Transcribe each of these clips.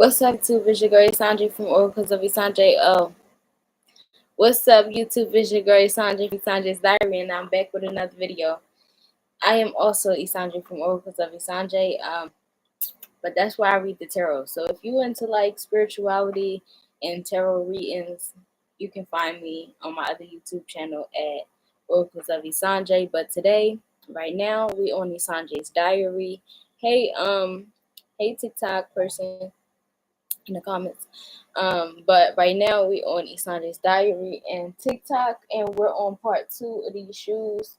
What's up, YouTube? It's your girl Esenje from Oracles of Esenje. What's up, YouTube? It's your girl Esenje from Esenje's Diary, and I'm back with another video. I am also Esenje from Oracles of Esenje, but that's why I read the tarot. So if you into like spirituality and tarot readings, you can find me on my other YouTube channel at Oracles of Esenje. But today, right now, we on Esenje's Diary. Hey, hey TikTok person in the comments. But right now we on Esenje's Diary and TikTok, and we're on part 2 of these shoes.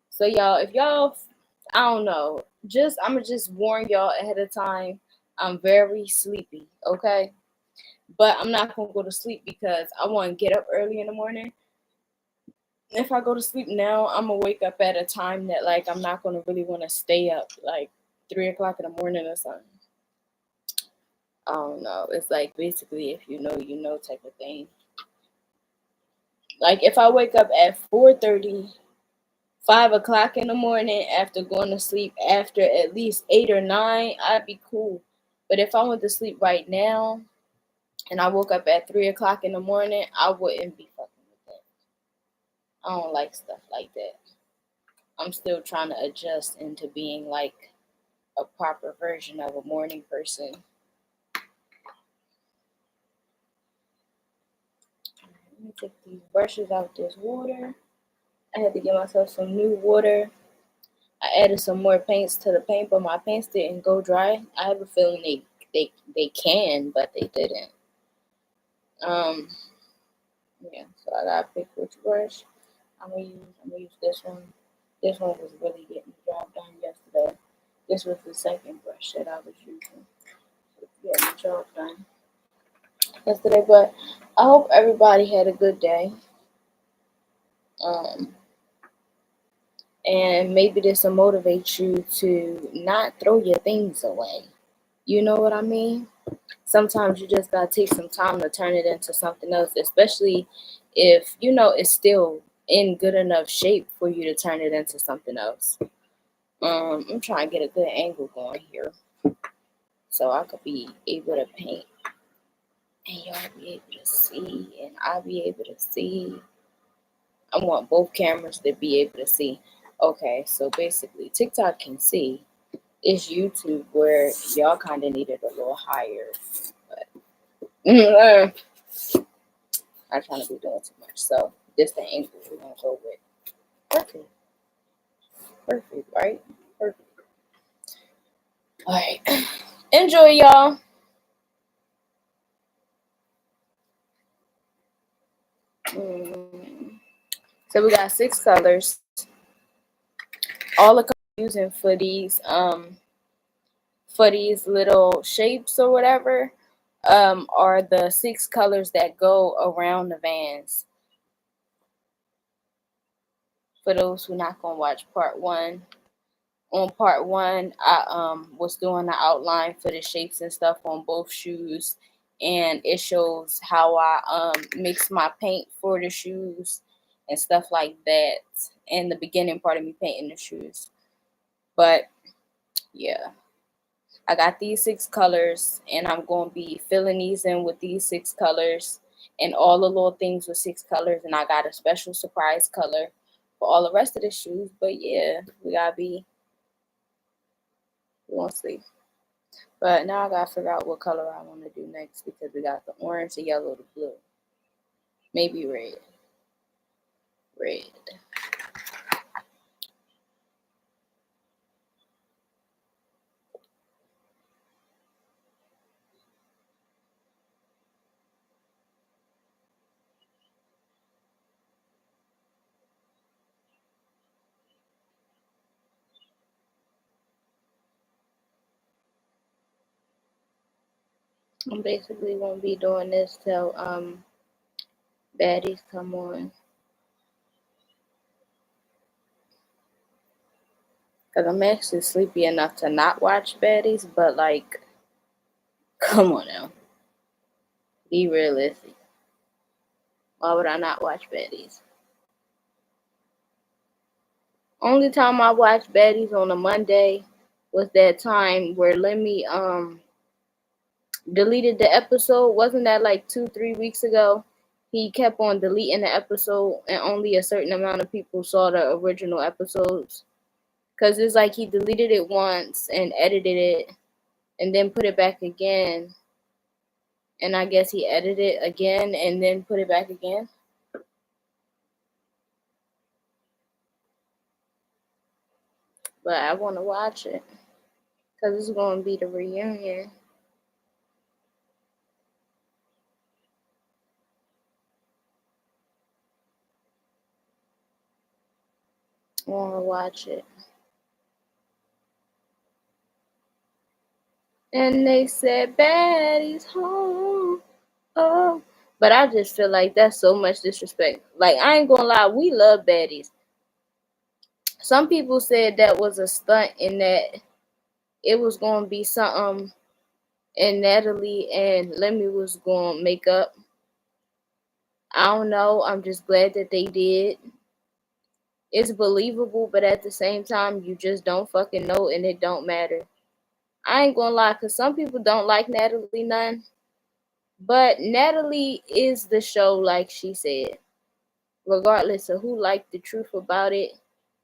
So y'all, if y'all, I don't know, I'ma just warn y'all ahead of time. I'm very sleepy, okay? But I'm not gonna go to sleep because I want to get up early in the morning. If I go to sleep now, I'm gonna wake up at a time that like I'm not gonna really want to stay up, like 3 o'clock in the morning or something. I don't know. It's like basically if you know type of thing. Like if I wake up at 4:30, 5 o'clock in the morning after going to sleep after at least 8 or 9, I'd be cool. But if I went to sleep right now and I woke up at 3 o'clock in the morning, I wouldn't be fucking with that. I don't like stuff like that. I'm still trying to adjust into being like a proper version of a morning person. Let me take these brushes out this water. I had to get myself some new water. I added some more paints to the paint, but my paints didn't go dry. I have a feeling they can, but they didn't. Yeah. So I gotta pick which brush I'm gonna use this one. This one was really getting the job done yesterday. This was the second brush that I was using to get the job done yesterday. But I hope everybody had a good day. And maybe this will motivate you to not throw your things away. You know what I mean? Sometimes you just gotta take some time to turn it into something else, especially if you know it's still in good enough shape for you to turn it into something else. I'm trying to get a good angle going here so I could be able to paint and y'all be able to see and I'll be able to see. I want both cameras to be able to see. Okay, so basically TikTok can see. It's YouTube where y'all kind of need it a little higher. But I'm trying to be doing too much. So this the angle we're gonna go with. Perfect. Perfect, right? Perfect. Alright. Enjoy, y'all. So we got 6 colors. All the colors I'm using for these little shapes or whatever are the 6 colors that go around the Vans. For those who not gonna watch part 1. On part 1, I was doing the outline for the shapes and stuff on both shoes, and it shows how I mix my paint for the shoes and stuff like that in the beginning part of me painting the shoes. But yeah, I got these 6 colors, and I'm going to be filling these in with these 6 colors and all the little things with 6 colors, and I got a special surprise color for all the rest of the shoes. But yeah, we won't see. But now I gotta figure out what color I want to do next because we got the orange, the yellow, the blue. Maybe red. Red. I'm basically gonna be doing this till baddies come on. Cause I'm actually sleepy enough to not watch baddies, but like, come on now. Be realistic. Why would I not watch baddies? Only time I watched baddies on a Monday was that time where deleted the episode. Wasn't that like 2-3 weeks ago? He kept on deleting the episode, and only a certain amount of people saw the original episodes. Cause it's like he deleted it once and edited it, and then put it back again. And I guess he edited it again and then put it back again. But I want to watch it because it's going to be the reunion. I want to watch it. And they said, Betty's home. Oh. But I just feel like that's so much disrespect. Like, I ain't going to lie. We love baddies. Some people said that was a stunt and that it was going to be something and Natalie and Lemmy was going to make up. I don't know. I'm just glad that they did. It's believable, but at the same time, you just don't fucking know and it don't matter. I ain't gonna lie, because some people don't like Natalie none. But Natalie is the show, like she said. Regardless of who liked the truth about it,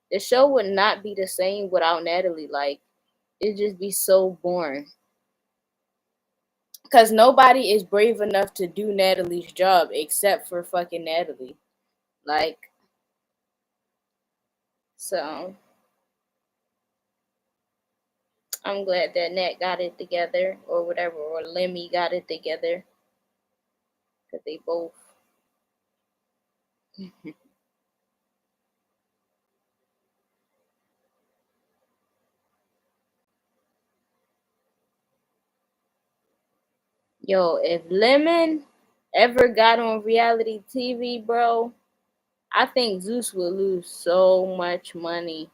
the show would not be the same without Natalie. Like, it'd just be so boring. Because nobody is brave enough to do Natalie's job except for fucking Natalie. Like, so I'm glad that Nat got it together or whatever, or Lemmy got it together. Because they both. Yo, if Lemon ever got on reality TV, bro, I think Zeus would lose so much money.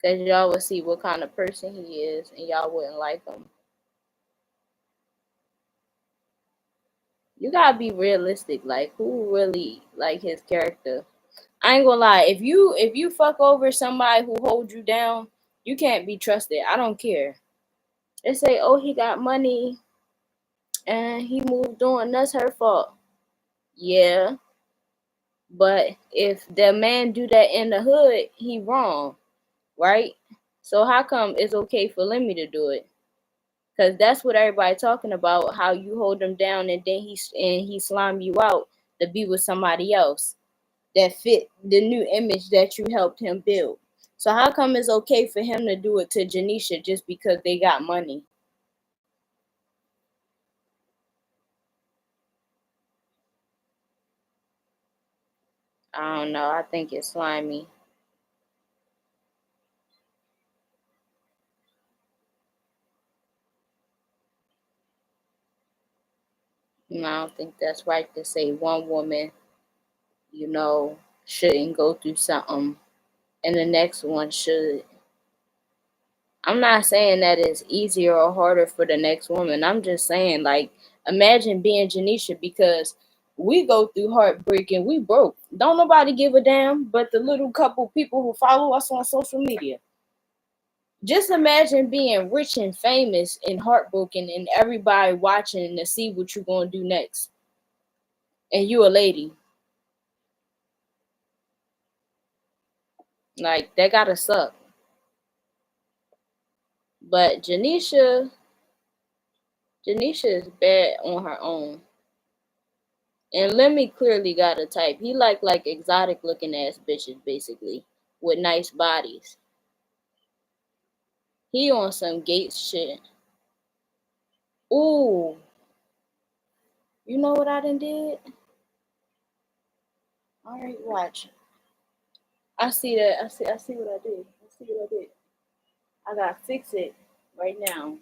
Because y'all would see what kind of person he is and y'all wouldn't like him. You gotta be realistic. Like, who really like his character? I ain't gonna lie. If you fuck over somebody who holds you down, you can't be trusted. I don't care. They say, oh, he got money and he moved on. That's her fault. Yeah, but if the man do that in the hood, he wrong, right? So how come it's okay for Lemmy to do it? Cause that's what everybody talking about. How you hold him down and then he slime you out to be with somebody else that fit the new image that you helped him build. So how come it's okay for him to do it to Janisha just because they got money? I don't know. I think it's slimy. And I don't think that's right to say one woman, you know, shouldn't go through something and the next one should. I'm not saying that it's easier or harder for the next woman. I'm just saying, like, imagine being Janisha because we go through heartbreak and we broke. Don't nobody give a damn but the little couple people who follow us on social media. Just imagine being rich and famous and heartbroken and everybody watching to see what you're going to do next. And you a lady. Like, that gotta suck. But Janisha is bad on her own. And Lemmy clearly got a type. He like exotic looking ass bitches basically with nice bodies. He on some Gates shit. Ooh, you know what I done did? All right, watch. I see that. I see what I did. I see what I did. I gotta fix it right now.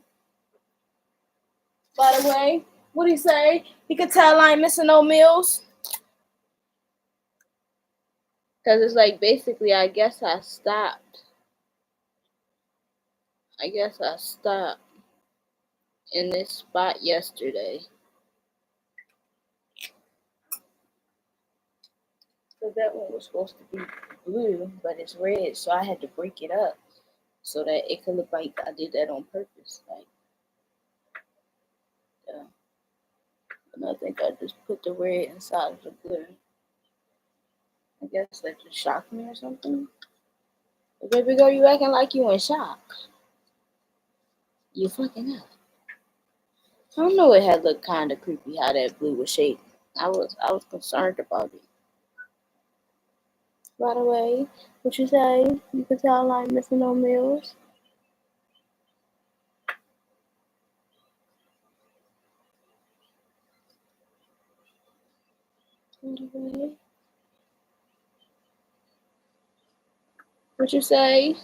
By the way, what he say? He could tell I ain't missing no meals. Cause it's like basically, I guess I stopped. I guess I stopped in this spot yesterday. So that one was supposed to be blue, but it's red, so I had to break it up. so that it could look like I did that on purpose. Like, yeah. And I think I just put the red inside of the glitter. I guess that just shocked me or something. But baby girl, you acting like you in shock. You fucking up. I don't know. It had looked kind of creepy how that blue was shaped. I was concerned about it. By the way, what you say? You can tell I ain't missing no meals. By the way, what you say?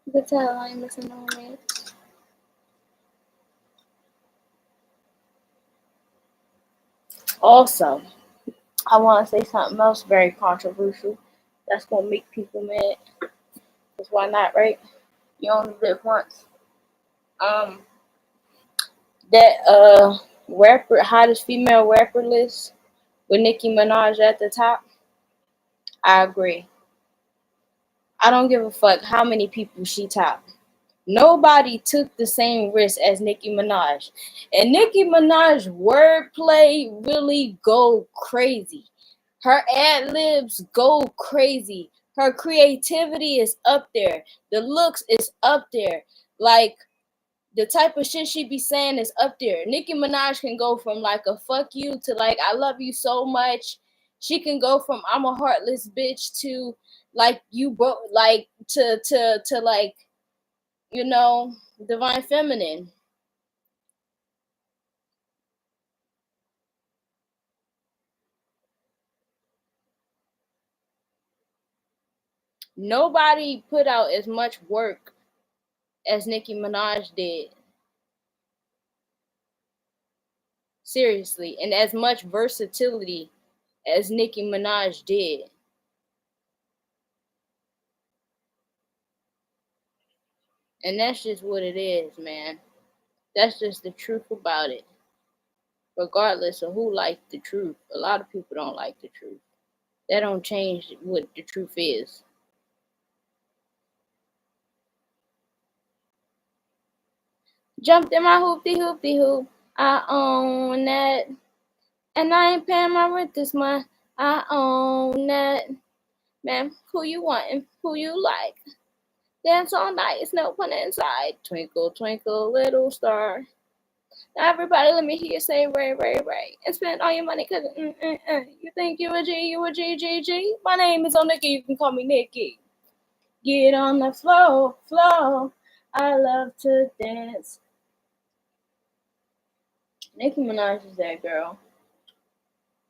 You can tell I ain't missing no meals. Also, I want to say something else very controversial. That's gonna make people mad. Cause why not, right? You only live once. Um, that rapper, hottest female rapper list with Nicki Minaj at the top. I agree. I don't give a fuck how many people she topped. Nobody took the same risk as Nicki Minaj. And Nicki Minaj wordplay really go crazy. Her ad libs go crazy. Her creativity is up there. The looks is up there. Like, the type of shit she be saying is up there. Nicki Minaj can go from like a fuck you to like I love you so much. She can go from I'm a heartless bitch to like you broke like to like, you know, divine feminine. Nobody put out as much work as Nicki Minaj did. Seriously, and as much versatility as Nicki Minaj did. And that's just what it is, man. That's just the truth about it. Regardless of who likes the truth, a lot of people don't like the truth. That don't change what the truth is. Jumped in my hoopty hoop. I own that. And I ain't paying my rent this month. I own that. Man, who you want? Who you like? Dance all night, it's no pun inside. Twinkle, twinkle, little star. Now everybody let me hear you say Ray, Ray, Ray. And spend all your money cause you think you a G, you a G, G, G. My name is Nikki, you can call me Nikki. Get on the floor, floor. I love to dance. Nicki Minaj is that girl.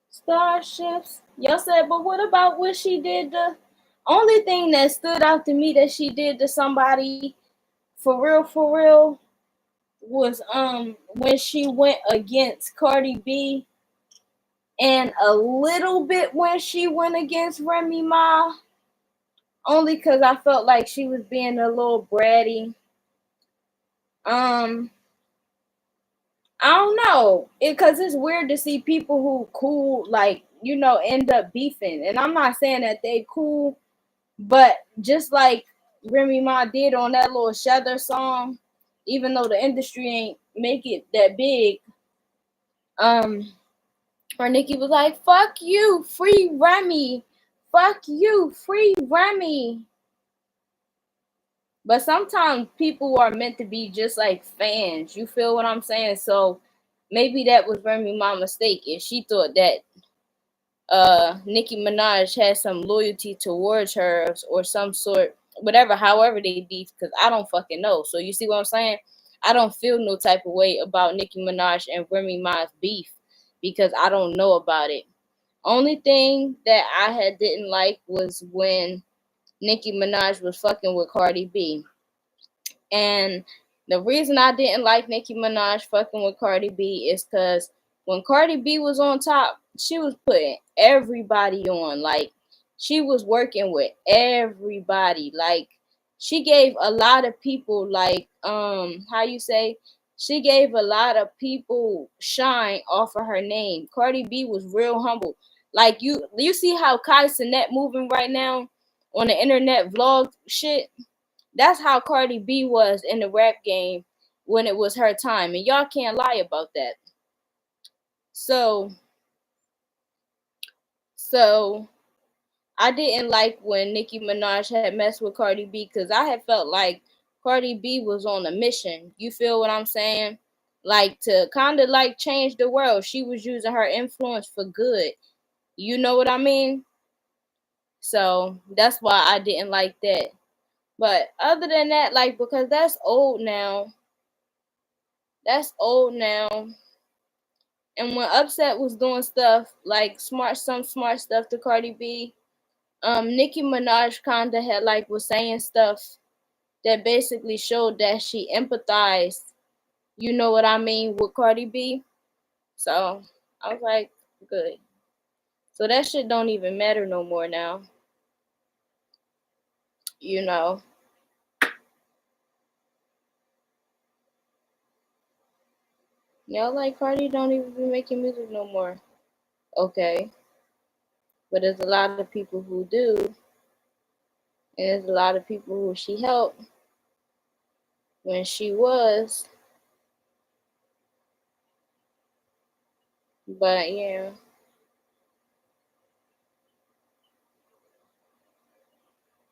Starships. Y'all said, but what about what she did? The only thing that stood out to me that she did to somebody for real was when she went against Cardi B, and a little bit when she went against Remy Ma, only because I felt like she was being a little bratty. I don't know, because it's weird to see people who cool, like, you know, end up beefing. And I'm not saying that they cool, but just like Remy Ma did on that little Shether song, even though the industry ain't make it that big, where Nicki was like, "Fuck you, free Remy. Fuck you, free Remy." But sometimes people are meant to be just like fans. You feel what I'm saying? So maybe that was Remy Ma's mistake if she thought that Nicki Minaj had some loyalty towards her or some sort, whatever, however they beef, because I don't fucking know. So you see what I'm saying? I don't feel no type of way about Nicki Minaj and Remy Ma's beef because I don't know about it. Only thing that I had didn't like was when Nicki Minaj was fucking with Cardi B. And the reason I didn't like Nicki Minaj fucking with Cardi B is because when Cardi B was on top, she was putting everybody on. Like, she was working with everybody. Like, she gave a lot of people, like, how you say, she gave a lot of people shine off of her name. Cardi B was real humble. Like, you see how Kai Cenat moving right now on the internet vlog shit? That's how Cardi B was in the rap game when it was her time, and y'all can't lie about that. So, so I didn't like when Nicki Minaj had messed with Cardi B because I had felt like Cardi B was on a mission. You feel what I'm saying? Like to kind of like change the world. She was using her influence for good. You know what I mean? So that's why I didn't like that. But other than that, like because that's old now. That's old now. And when Upset was doing stuff like some smart stuff to Cardi B, Nicki Minaj kinda had like was saying stuff that basically showed that she empathized, you know what I mean, with Cardi B. So I was like, good. So that shit don't even matter no more now. You know. Y'all like Cardi don't even be making music no more. Okay. But there's a lot of people who do, and there's a lot of people who she helped when she was. But yeah.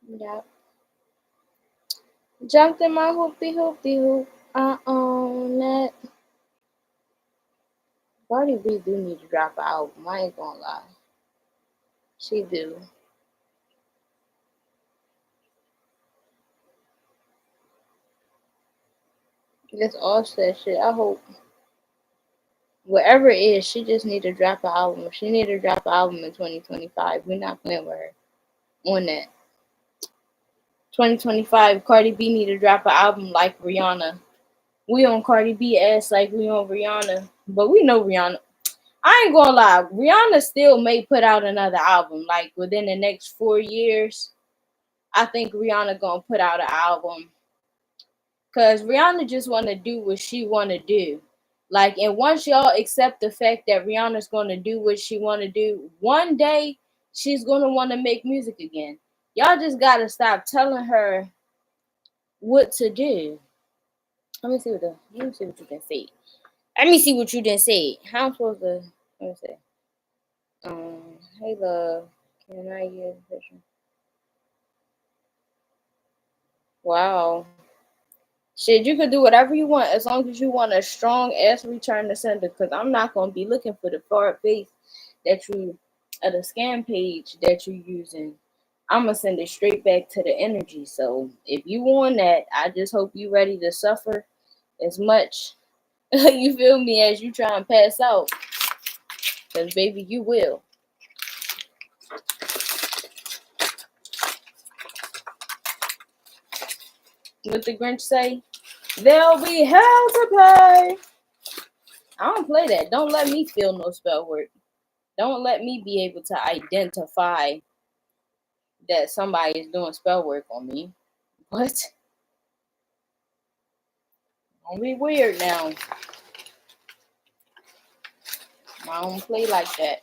Yeah. Jumped in my hoopty hoop. I own that. Cardi B do need to drop an album. I ain't gonna lie. She do. This Offset shit. I hope whatever it is, she just need to drop an album. She need to drop an album in 2025. We're not playing with her on that. 2025, Cardi B need to drop an album like Rihanna. We on Cardi B ass like we on Rihanna, but we know Rihanna. I ain't gonna lie, Rihanna still may put out another album like within the next 4 years. I think Rihanna gonna put out an album because Rihanna just want to do what she want to do. Like, and once y'all accept the fact that Rihanna's going to do what she want to do, one day she's going to want to make music again. Y'all just got to stop telling her what to do. Let me see what you can say. Let me see what you didn't say. How I'm supposed to, let me see. Hey love, can I get a picture? Wow. Shit, you could do whatever you want as long as you want a strong ass return to sender. Cause I'm not gonna be looking for the far face that you, the scam page that you're using. I'm gonna send it straight back to the energy. So if you want that, I just hope you ready to suffer as much you feel me as you try and pass out. Cause baby, you will. What the Grinch say? There'll be hell to pay. I don't play that. Don't let me feel no spell work. Don't let me be able to identify that somebody is doing spell work on me. What? Don't be weird now. I don't play like that.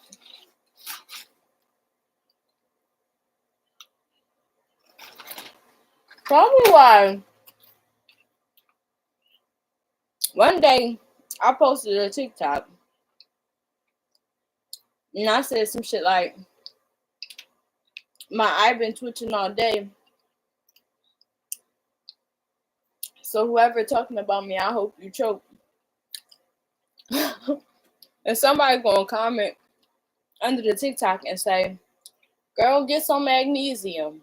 Tell me why. One day, I posted a TikTok and I said some shit like, my eye been twitching all day. So whoever talking about me, I hope you choke. And somebody gonna comment under the TikTok and say, girl, get some magnesium.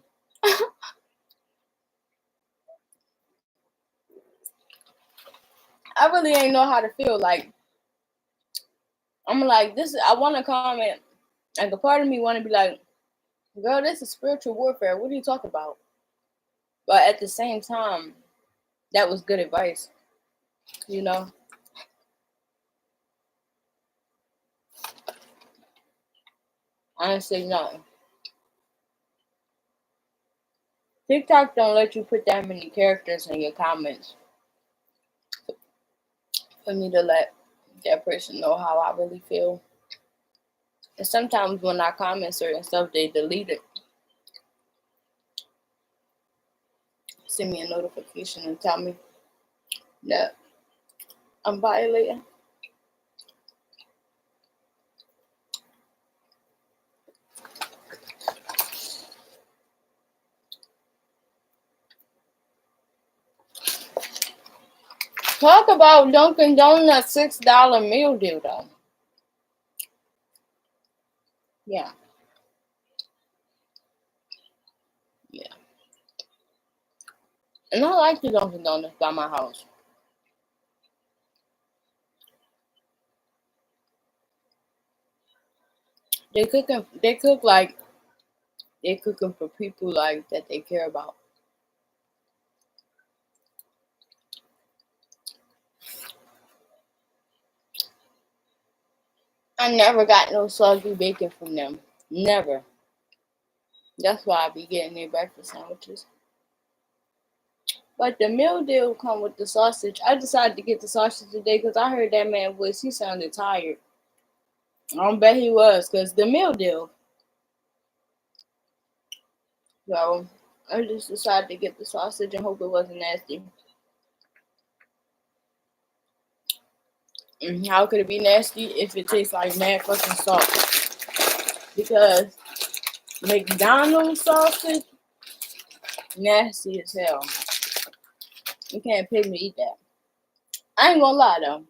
I really ain't know how to feel. Like, I'm like, this is, I want to comment. Like, a part of me want to be like, girl, this is spiritual warfare. What are you talking about? But at the same time, that was good advice. You know? Honestly, no. TikTok don't let you put that many characters in your comments for me to let that person know how I really feel. And sometimes when I comment certain stuff, they delete it. send me a notification and tell me that I'm violating. Talk about Dunkin' Donuts $6 meal deal though. Yeah. Yeah. And I like the Dunkin' Donuts by my house. They cook like they're cooking for people like that they care about. I never got no soggy bacon from them. Never. That's why I be getting their breakfast sandwiches. But the meal deal come with the sausage. I decided to get the sausage today because I heard that man voice. He sounded tired. I bet he was because the meal deal. So I just decided to get the sausage and hope it wasn't nasty. And how could it be nasty if it tastes like mad fucking salt? Because McDonald's sausage, nasty as hell. You can't pay me to eat that. I ain't gonna lie though.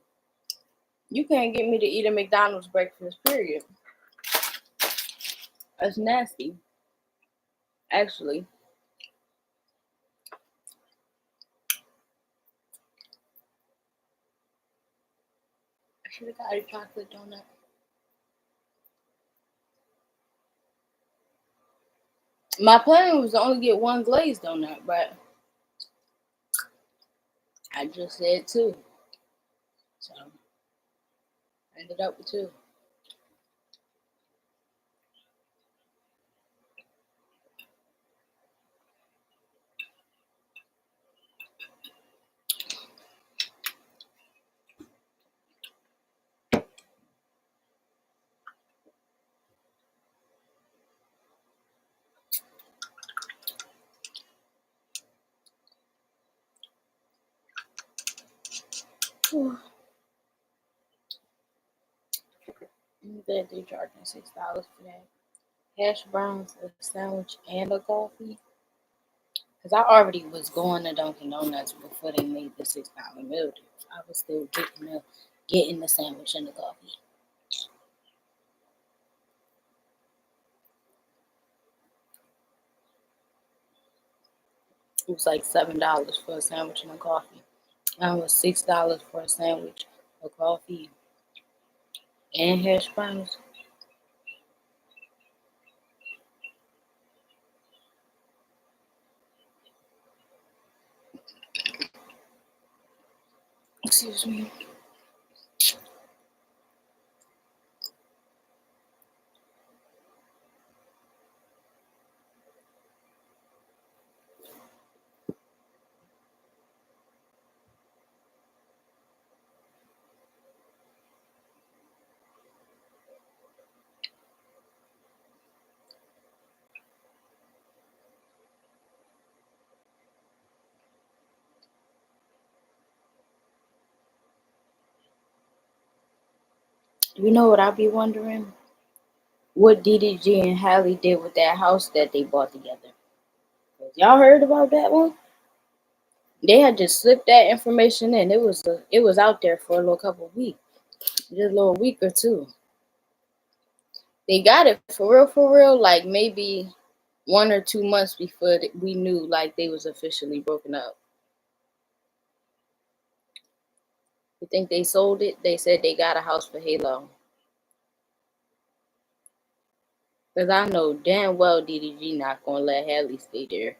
You can't get me to eat a McDonald's breakfast, period. That's nasty. Actually. I should have got a chocolate donut. My plan was to only get one glazed donut, but I just said two. So I ended up with two. That they charging $6 for that. Hash browns, a sandwich, and a coffee. Because I already was going to Dunkin' Donuts before they made the $6 meal deal. I was still getting the sandwich and the coffee. It was like $7 for a sandwich and a coffee. And it was $6 for a sandwich, a coffee, and hash browns. Excuse me. You know what I be wondering? What DDG and Hallie did with that house that they bought together. Y'all heard about that one? They had just slipped that information in. It was out there for a little couple of weeks, just a little week or two. They got it for real. Like maybe 1 or 2 months before we knew like they was officially broken up. You think they sold it? They said they got a house for Halo. Cause I know damn well DDG not gonna let Hallie stay there.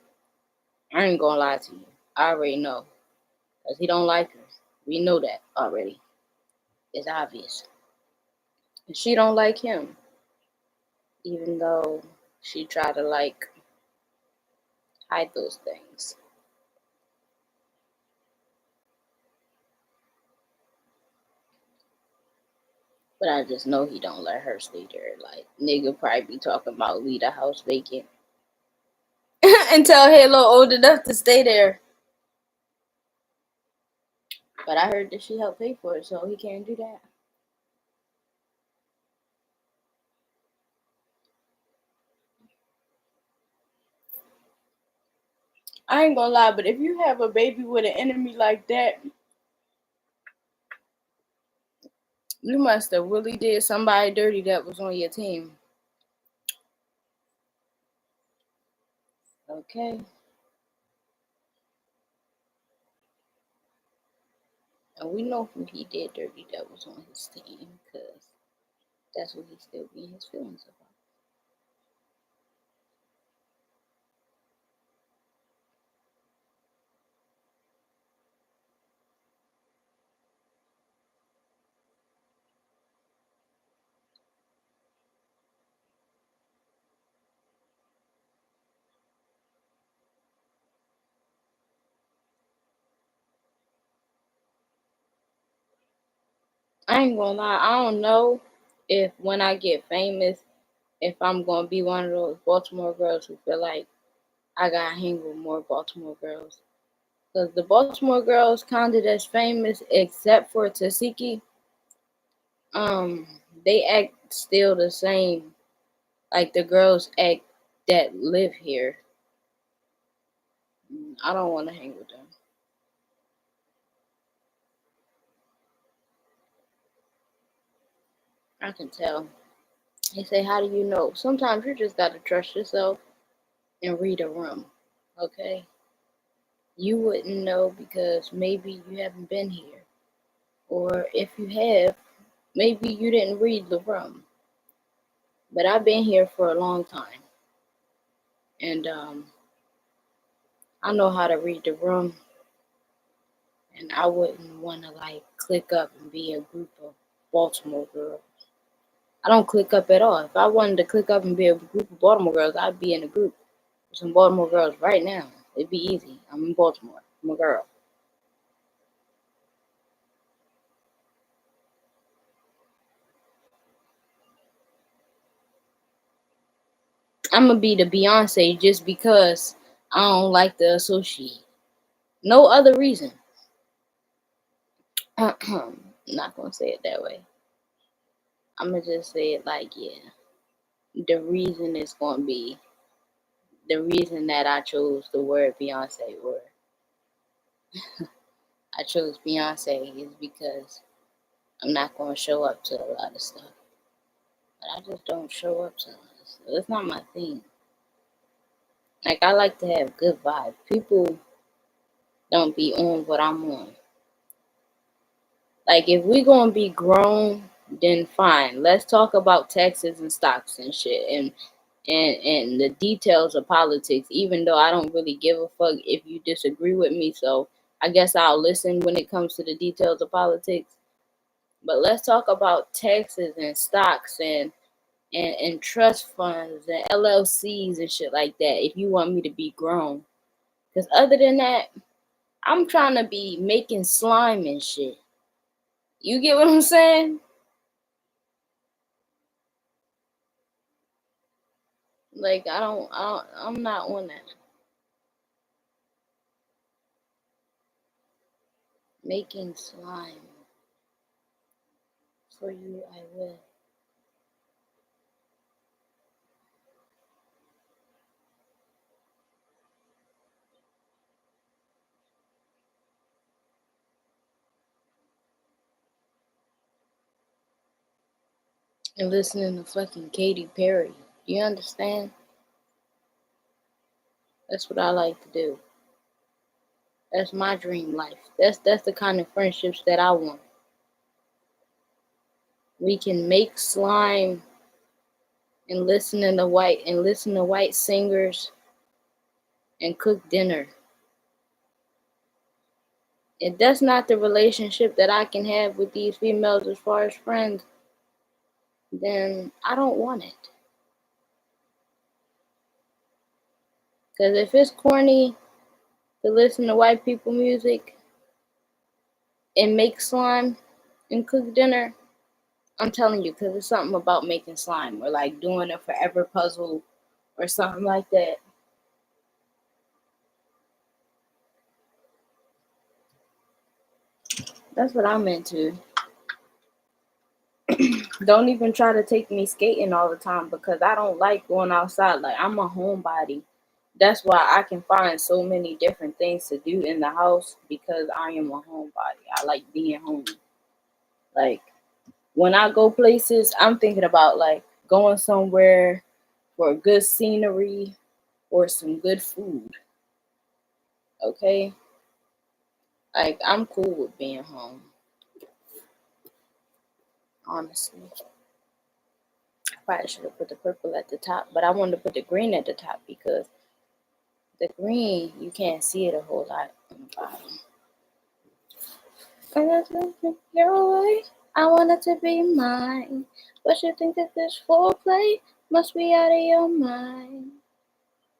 I ain't gonna lie to you. I already know. Cause he don't like her. We know that already. It's obvious. And she don't like him. Even though she tried to like hide those things. But I just know he don't let her stay there. Like nigga probably be talking about leave the house vacant. until Halo old enough to stay there. But I heard that she helped pay for it, so he can't do that. I ain't gonna lie, but if you have a baby with an enemy like that, you must have really did somebody dirty that was on your team. Okay? And we know who he did dirty that was on his team, because that's what he's still being his feelings about. I ain't gonna lie, I don't know if when I get famous, if I'm gonna be one of those Baltimore girls who feel like I gotta hang with more Baltimore girls. Because the Baltimore girls kinda that's famous, except for Tasiki, they act still the same like the girls act that live here. I don't wanna hang with them. I can tell. They say, how do you know? Sometimes you just gotta trust yourself and read a room. Okay? You wouldn't know because maybe you haven't been here. Or if you have, maybe you didn't read the room. But I've been here for a long time. And I know how to read the room. And I wouldn't want to like click up and be a group of Baltimore girls. I don't click up at all. If I wanted to click up and be a group of Baltimore girls, I'd be in a group with some Baltimore girls right now. It'd be easy. I'm in Baltimore. I'm a girl. I'm gonna be the Beyonce just because I don't like to associate. No other reason. Not gonna say it that way. I'm gonna just say it like, yeah. The reason is gonna be the reason that I chose the word Beyonce, or I chose Beyonce, is because I'm not gonna show up to a lot of stuff. But I just don't show up to a lot of stuff. It's not my thing. Like, I like to have good vibes. People don't be on what I'm on. Like, if we gonna be grown, then fine. Let's talk about taxes and stocks and shit, and the details of politics. Even though I don't really give a fuck if you disagree with me, so I guess I'll listen when it comes to the details of politics. But let's talk about taxes and stocks and trust funds and LLCs and shit like that. If you want me to be grown, because other than that, I'm trying to be making slime and shit. You get what I'm saying? Like, I'm not on that. Making slime for you, I will. And listening to fucking Katy Perry. You understand? That's what I like to do. That's my dream life. That's the kind of friendships that I want. We can make slime and listen to white singers and cook dinner. If that's not the relationship that I can have with these females as far as friends, then I don't want it. Because if it's corny to listen to white people music and make slime and cook dinner, I'm telling you, because it's something about making slime or like doing a forever puzzle or something like that. That's what I'm into. Don't even try to take me skating all the time because I don't like going outside. Like, I'm a homebody. That's why I can find so many different things to do in the house because I am a homebody. I like being home. Like, when I go places, I'm thinking about like going somewhere for good scenery or some good food. Okay? Like, I'm cool with being home, honestly. I probably should have put the purple at the top, but I wanted to put the green at the top because the green, you can't see it a whole lot on the bottom. Your way, I want it to be mine. But you think that this foreplay must be out of your mind.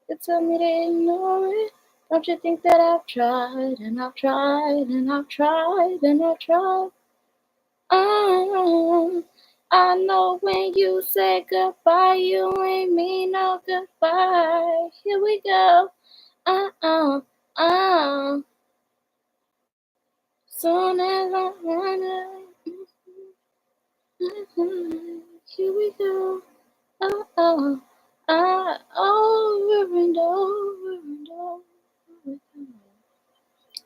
You tell me to ignore it. Don't you think that I've tried and I've tried and I've tried and I've tried? I know when you say goodbye, you ain't mean no goodbye. Here we go. Uh, uh. Soon as I run it, here we go. Oh, over and over and over.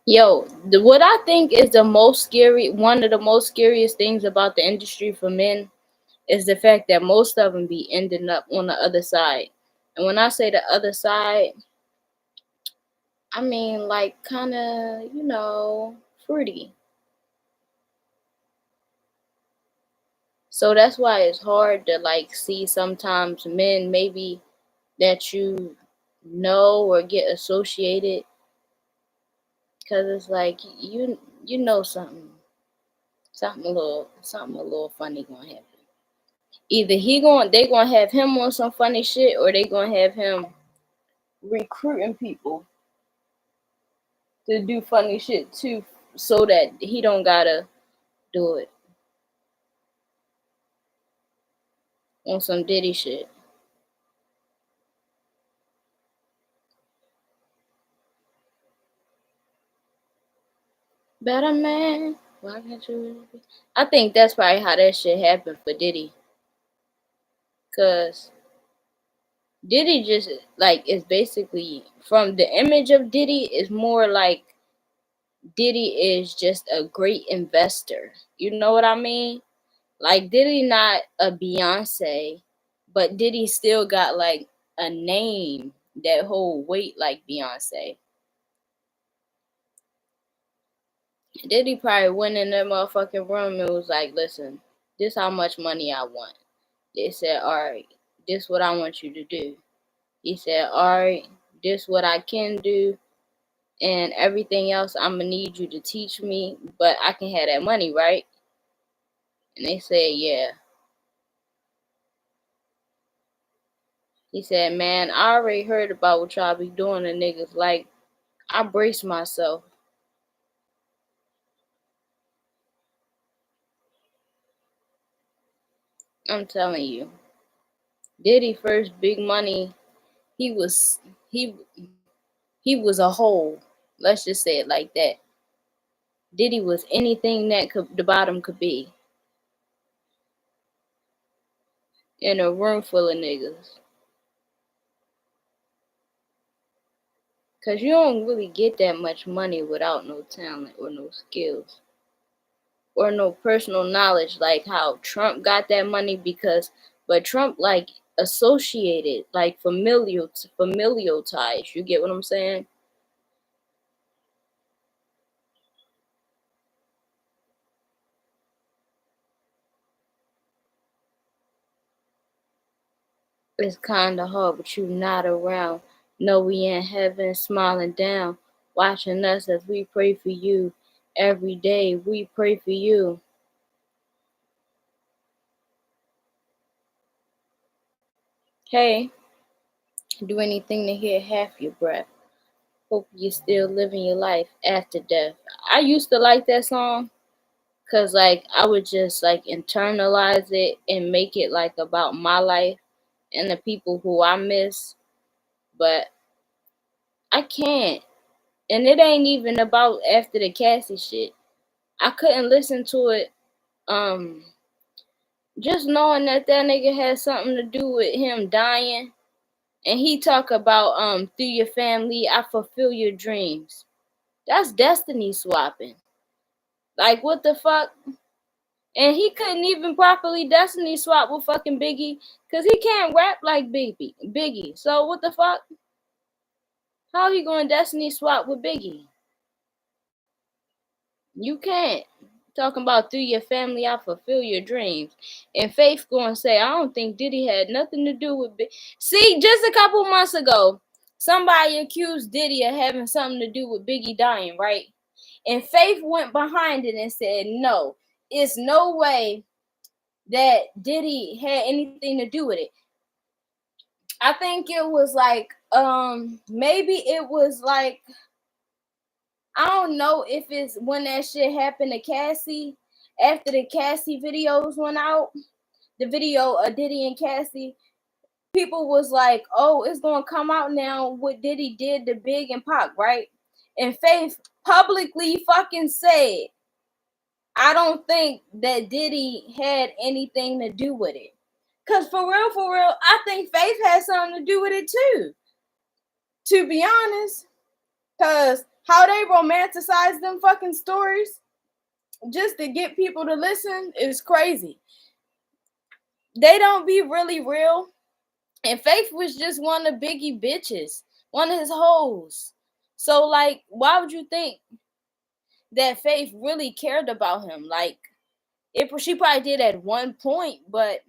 Yo, what I think is the most scary, one of the most scariest things about the industry for men is the fact that most of them be ending up on the other side. And when I say the other side, I mean like kind of, fruity. So that's why it's hard to like see sometimes men maybe that you know or get associated because it's like you know something a little funny gonna happen. Either they gonna have him on some funny shit or they gonna have him recruiting people to do funny shit too so that he don't gotta do it on some Diddy shit. Better man, why can't you? I think that's probably how that shit happened for Diddy, cause Diddy just like is basically from the image of Diddy is more like Diddy is just a great investor. You know what I mean? Like Diddy not a Beyonce, but Diddy still got like a name that hold weight like Beyonce. Diddy probably went in that motherfucking room and was like, listen, this how much money I want. They said, alright, this what I want you to do. He said, alright, this what I can do and everything else I'm gonna need you to teach me, but I can have that money, right? And they said, yeah. He said, man, I already heard about what y'all be doing to niggas. Like, I brace myself. I'm telling you. Diddy first big money, he was he he was a whole. Let's just say it like that. Diddy was anything that could the bottom could be in a room full of niggas. Cause you don't really get that much money without no talent or no skills or no personal knowledge like how Trump got that money but Trump like associated like familial ties. You get what I'm saying? It's kinda hard but you not around. No, we in heaven smiling down, watching us as we pray for you. Every day we pray for you. Hey, do anything to hear half your breath. Hope you're still living your life after death. I used to like that song because, like, I would just, like, internalize it and make it, like, about my life and the people who I miss. But I can't. And it ain't even about after the Cassie shit. I couldn't listen to it. Just knowing that nigga had something to do with him dying, and he talk about through your family, I fulfill your dreams. That's destiny swapping. Like what the fuck? And he couldn't even properly destiny swap with fucking Biggie, cause he can't rap like Biggie. So what the fuck? How he going destiny swap with Biggie? You can't. Talking about through your family, I fulfill your dreams. And Faith going to say, I don't think Diddy had nothing to do with Biggie. See, just a couple months ago, somebody accused Diddy of having something to do with Biggie dying, right? And Faith went behind it and said, no, it's no way that Diddy had anything to do with it. I think it was like, maybe it was like, I don't know if it's when that shit happened to Cassie, after the Cassie videos went out, the video of Diddy and Cassie, people was like, oh, it's gonna come out now what Diddy did to Big and Pac, right? And Faith publicly fucking said, I don't think that Diddy had anything to do with it. Cause for real, I think Faith had something to do with it too. To be honest. Cause how they romanticize them fucking stories just to get people to listen is crazy. They don't be really real. And Faith was just one of Biggie bitches, one of his hoes. So like, why would you think that Faith really cared about him? Like, she probably did at one point, but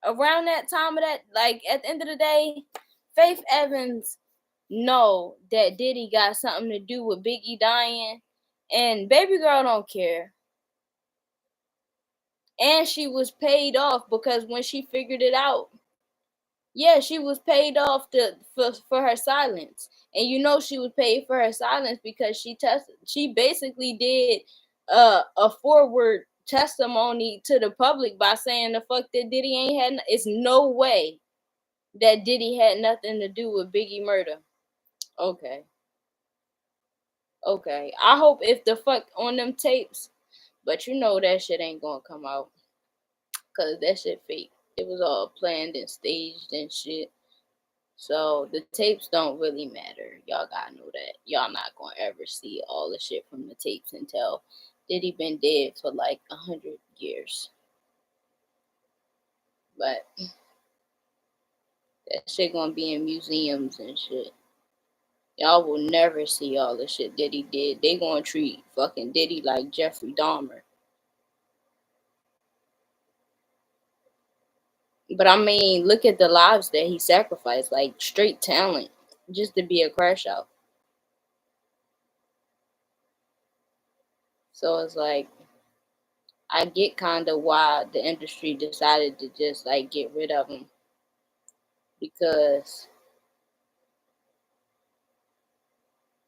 around that time of that, like at the end of the day, Faith Evans know that Diddy got something to do with Biggie dying, and baby girl don't care. And she was paid off because when she figured it out, yeah, she was paid off for her silence. And you know she was paid for her silence because she basically did a forward testimony to the public by saying the fuck that Diddy ain't had it's no way that Diddy had nothing to do with Biggie murder. Okay. I hope if the fuck on them tapes, but you know that shit ain't gonna come out. Cause that shit fake. It was all planned and staged and shit. So the tapes don't really matter. Y'all gotta know that. Y'all not gonna ever see all the shit from the tapes until Diddy been dead for like 100 years. But that shit gonna be in museums and shit. Y'all will never see all the shit Diddy did. They gonna treat fucking Diddy like Jeffrey Dahmer. But I mean, look at the lives that he sacrificed, like straight talent, just to be a crash out. So it's like, I get kind of why the industry decided to just like get rid of him, because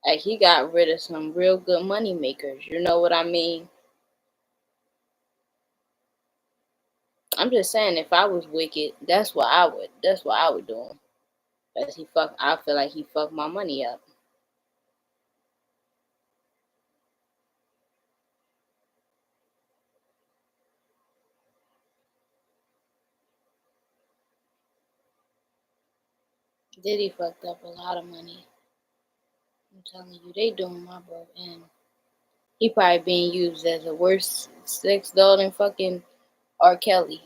like he got rid of some real good money makers. You know what I mean? I'm just saying, if I was wicked, that's what I would. That's what I would do. Cause I feel like he fucked my money up. Diddy fucked up a lot of money. I'm telling you, they doing my bro, and he probably being used as a worse sex doll than fucking R. Kelly.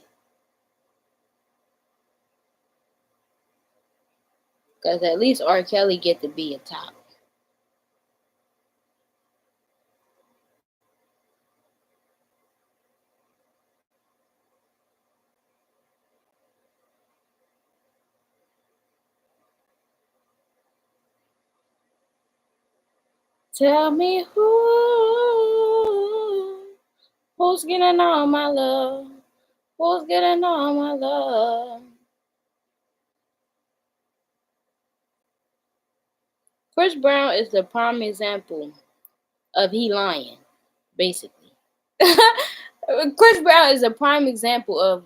Cause at least R. Kelly get to be a top. Tell me who's getting all my love? Who's getting all my love? Chris Brown is the prime example of he lying, basically. Chris Brown is a prime example of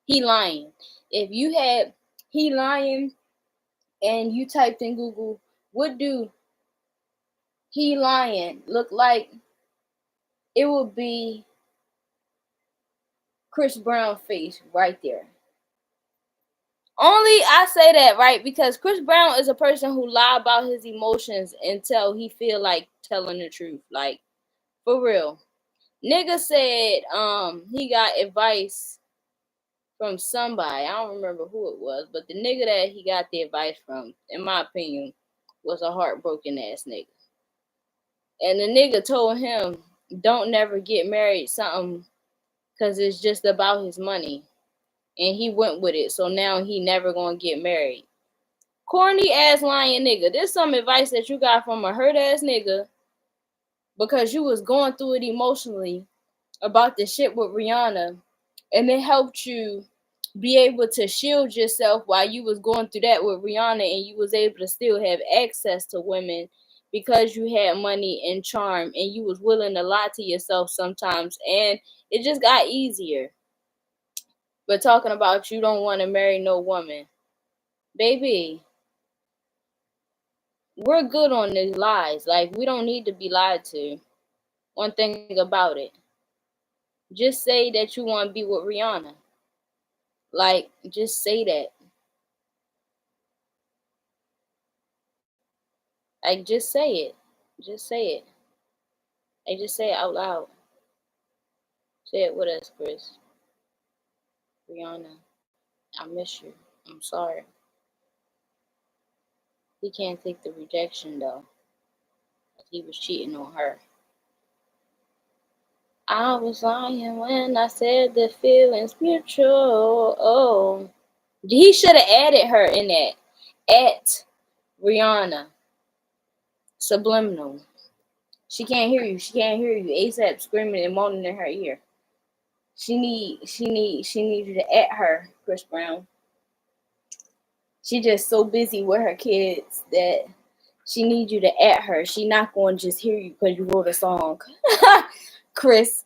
he lying. If you had he lying and you typed in Google, what do he lying look like? it would be Chris Brown face right there. Only I say that, right, because Chris Brown is a person who lie about his emotions until he feel like telling the truth. Like, for real. Nigga said he got advice from somebody. I don't remember who it was, but the nigga that he got the advice from, in my opinion, was a heartbroken ass nigga. And the nigga told him, don't never get married, something, because it's just about his money. And he went with it, so now he never gonna get married. Corny ass lying nigga. This some advice that you got from a hurt ass nigga because you was going through it emotionally about the shit with Rihanna, and it helped you be able to shield yourself while you was going through that with Rihanna, and you was able to still have access to women because you had money and charm, and you was willing to lie to yourself sometimes, and it just got easier. But talking about you don't want to marry no woman, baby, we're good on these lies. Like, we don't need to be lied to. One thing about it, just say that you want to be with Rihanna. Like, just say that. Like, just say it. Just say it. Like, just say it out loud. Say it with us, Chris. Rihanna, I miss you. I'm sorry. He can't take the rejection, though. He was cheating on her. I was lying when I said the feeling's mutual. Oh. He should have added her in that. At Rihanna. Subliminal. She can't hear you. She can't hear you. ASAP screaming and moaning in her ear. She need you to at her, Chris Brown. She just so busy with her kids that she needs you to at her. She not going to just hear you because you wrote a song. Chris,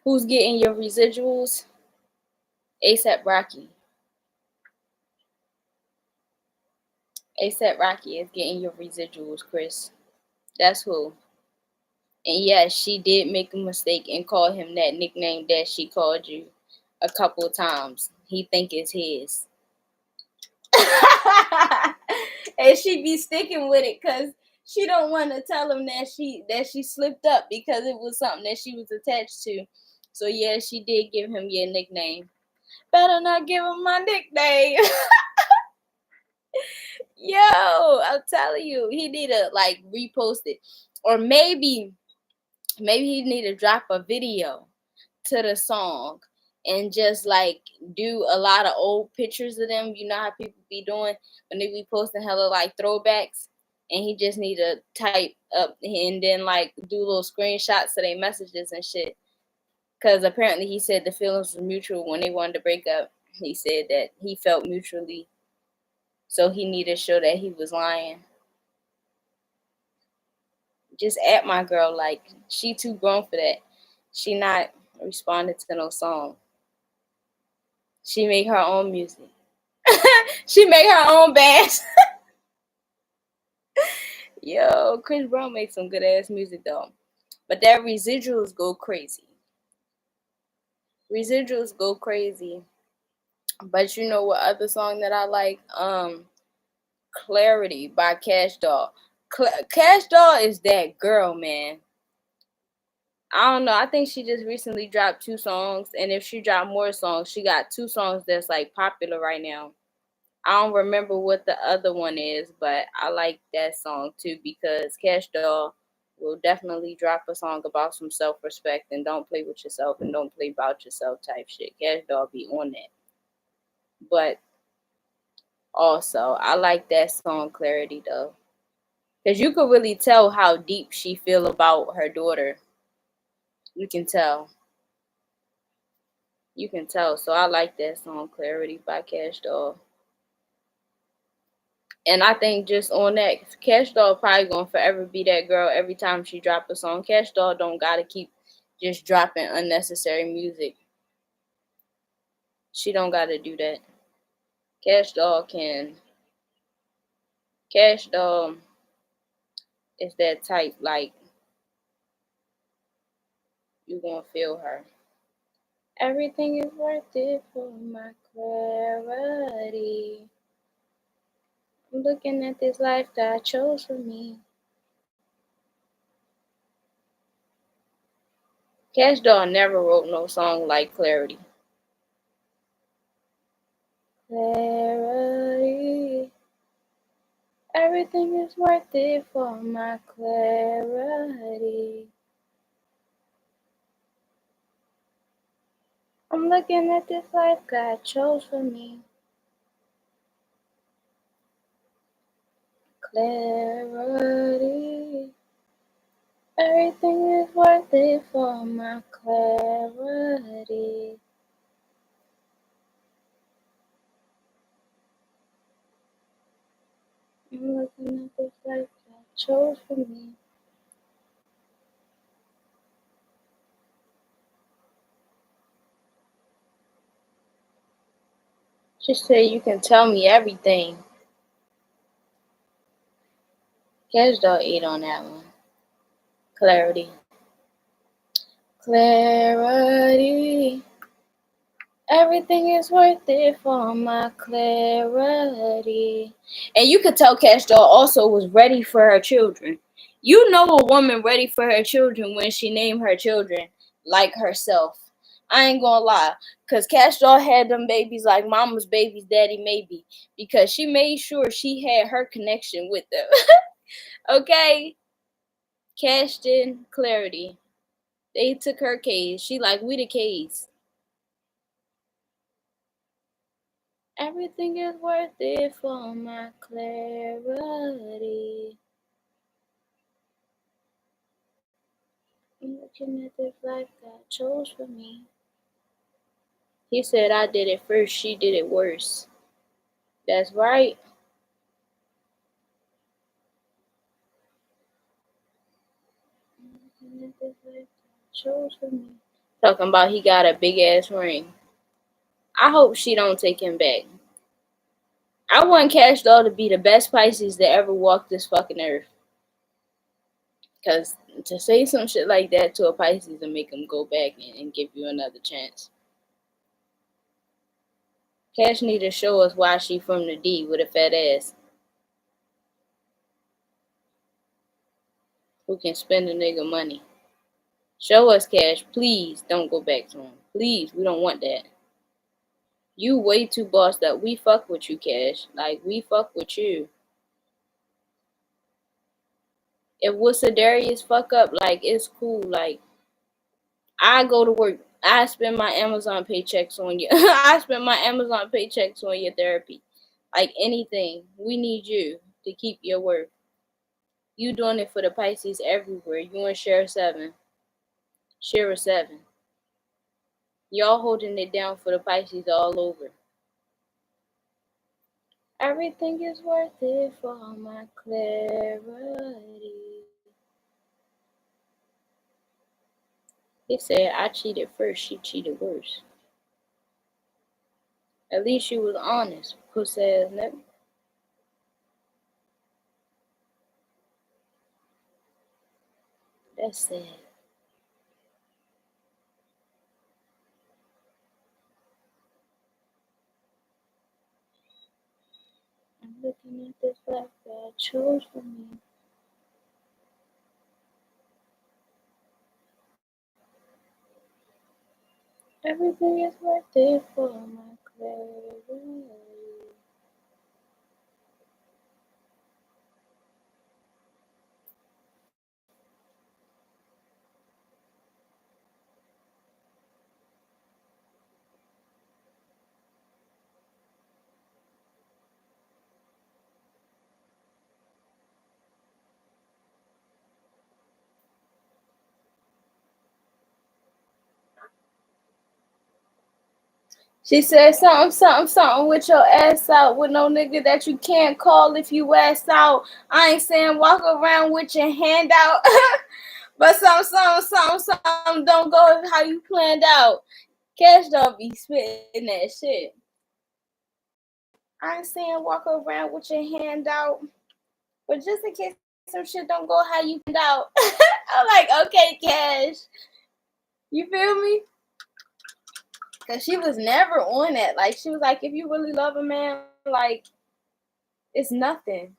who's getting your residuals? ASAP Rocky. ASAP Rocky is getting your residuals, Chris. That's who. And yes, she did make a mistake and call him that nickname that she called you a couple of times. He think it's his. And she be sticking with it because she don't want to tell him that she slipped up because it was something that she was attached to. So yeah, she did give him your nickname. Better not give him my nickname. Yo, I'm telling you, he need to like repost it. Or maybe he need to drop a video to the song and just like do a lot of old pictures of them. You know how people be doing when they be posting hella like throwbacks, and he just need to type up and then like do little screenshots of their messages and shit. Because apparently he said the feelings was mutual when they wanted to break up. He said that he felt mutually, so he needed to show that he was lying. Just at my girl, like she too grown for that. She not responding to no song. She make her own music. She make her own bands. Yo, Chris Brown makes some good ass music though. But that residuals go crazy. Residuals go crazy. But you know what other song that I like? Clarity by Cash Doll. Cash Doll is that girl, man. I don't know. I think she just recently dropped 2 songs, and if she dropped more songs, she got 2 songs that's like popular right now. I don't remember what the other one is, but I like that song too because Cash Doll will definitely drop a song about some self-respect and don't play with yourself and don't play about yourself type shit. Cash Doll be on that. But also, I like that song Clarity though. Cause you could really tell how deep she feel about her daughter. You can tell. You can tell. So I like that song Clarity by Cash Doll. And I think just on that, Cash Doll probably gonna forever be that girl every time she drop a song. Cash Doll don't gotta keep just dropping unnecessary music. She don't gotta do that. Cash Doll can. Cash Doll It's that type, like, you gonna feel her. Everything is worth it for my clarity. I'm looking at this life God chose for me. Cash Doll never wrote no song like Clarity. Clarity. Everything is worth it for my clarity. I'm looking at this life God chose for me. Clarity. Everything is worth it for my clarity. I'm looking at this life God chose for me. She said you can tell me everything. Cash Doll 8 on that one. Clarity. Clarity. Everything is worth it for my clarity. And you could tell Cash Doll also was ready for her children. You know a woman ready for her children when she named her children like herself. I ain't gonna lie. Because Cash Doll had them babies like mama's babies, daddy maybe. Because she made sure she had her connection with them. Okay? Cashed in clarity. They took her K's. She like, we the K's. Everything is worth it for my clarity. I'm looking at this life God chose for me. He said I did it first, she did it worse. That's right. I'm looking at this life God chose for me. Talking about he got a big ass ring. I hope she don't take him back. I want Cash Doll to be the best Pisces that ever walked this fucking earth. Because to say some shit like that to a Pisces and make him go back and give you another chance. Cash need to show us why she from the D with a fat ass. Who can spend a nigga money. Show us, Cash. Please don't go back to him. Please, we don't want that. You way too bossed up. We fuck with you, Cash. Like, we fuck with you. If Darius fuck up, like, it's cool. Like, I go to work. I spend my Amazon paychecks on you. I spend my Amazon paychecks on your therapy. Like, anything. We need you to keep your word. You doing it for the Pisces everywhere. You and Share 7. Share 7. Y'all holding it down for the Pisces all over. Everything is worth it for my clarity. He said, I cheated first, she cheated worse. At least she was honest, pussy ass nigga. That's sad. I'm looking at this life God chose for me. Everything is worth it for my clarity. She said something with your ass out with no nigga that you can't call if you ass out. I ain't saying walk around with your hand out. But something don't go how you planned out. Cash Doll be spitting that shit. I ain't saying walk around with your hand out. But just in case some shit don't go how you planned out. I'm like, okay, Cash. You feel me? Because she was never on that. Like, she was like, if you really love a man, like, it's nothing.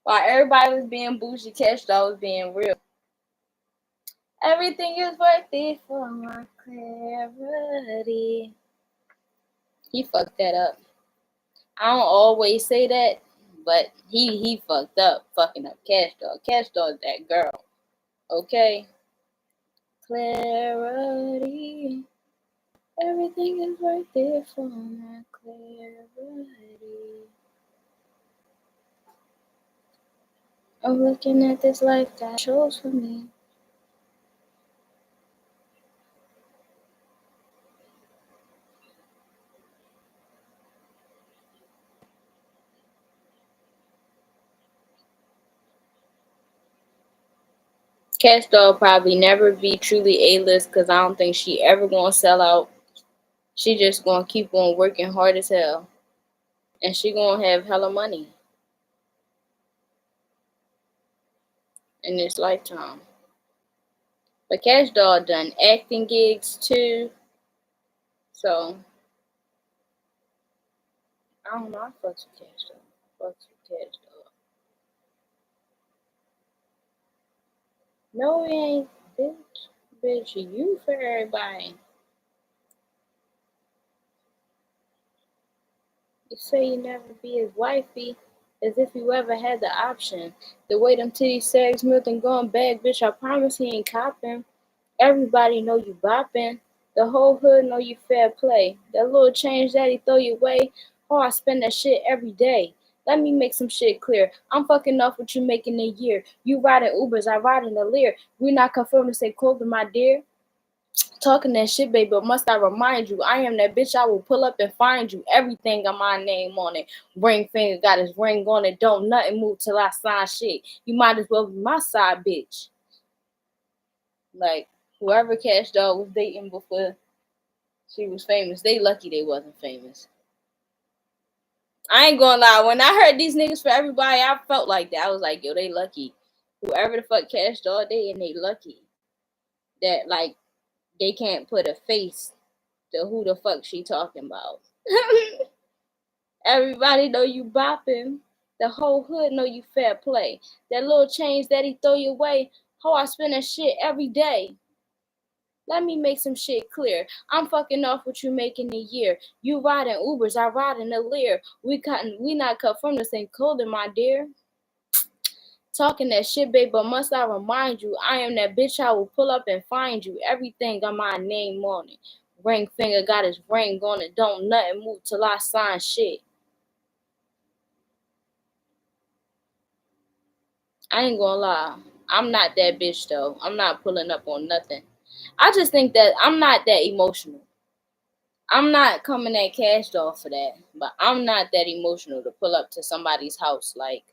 While everybody was being bougie, Cash Doll was being real. Everything is worth it for my clarity. He fucked that up. I don't always say that, but he fucked up, fucking up Cash Doll. Cash Doll is that girl. Okay? Clarity. Everything is worth it for my clarity. I'm looking at this life that chose for me. Cash Doll probably never be truly A-list because I don't think she ever gonna sell out. She just gonna keep on working hard as hell. And she gonna have hella money in this lifetime. But Cash Doll done acting gigs too. So I don't know, I fucks with Cash Doll. Fucks with Cash Doll. No, it ain't, bitch. Bitch, you for everybody. You say you never be his wifey, as if you ever had the option. The way them titties sag smooth and going back, bitch, I promise he ain't copping. Everybody know you bopping. The whole hood know you fair play. That little change that he throw your way, oh, I spend that shit every day. Let me make some shit clear. I'm fucking off what you make in a year. You riding Ubers, I ride in the Lear. We not confirmed to say clothing, my dear. Talking that shit, baby, but must I remind you, I am that bitch, I will pull up and find you. Everything got my name on it. Ring finger got his ring on it. Don't nothing move till I sign shit. You might as well be my side bitch. Like, whoever Cash Doll was dating before she was famous, they lucky they wasn't famous. I ain't gonna lie, when I heard these niggas for everybody, I felt like that. I was like, yo, they lucky. Whoever the fuck Cash Doll dating, they lucky. That, like, they can't put a face to who the fuck she talking about. Everybody know you bopping. The whole hood know you fair play. That little change that he throw your way, oh, I spend that shit every day. Let me make some shit clear. I'm fucking off what you make in a year. You riding Ubers, I ride in a Lear. We not cut from the same clothing, my dear. Talking that shit, babe, but must I remind you, I am that bitch, I will pull up and find you. Everything got my name on it. Ring finger got his ring on it. Don't nothing move till I sign shit. I ain't gonna lie. I'm not that bitch though. I'm not pulling up on nothing. I just think that I'm not that emotional. I'm not coming at Cash Doll for that. But I'm not that emotional to pull up to somebody's house. Like,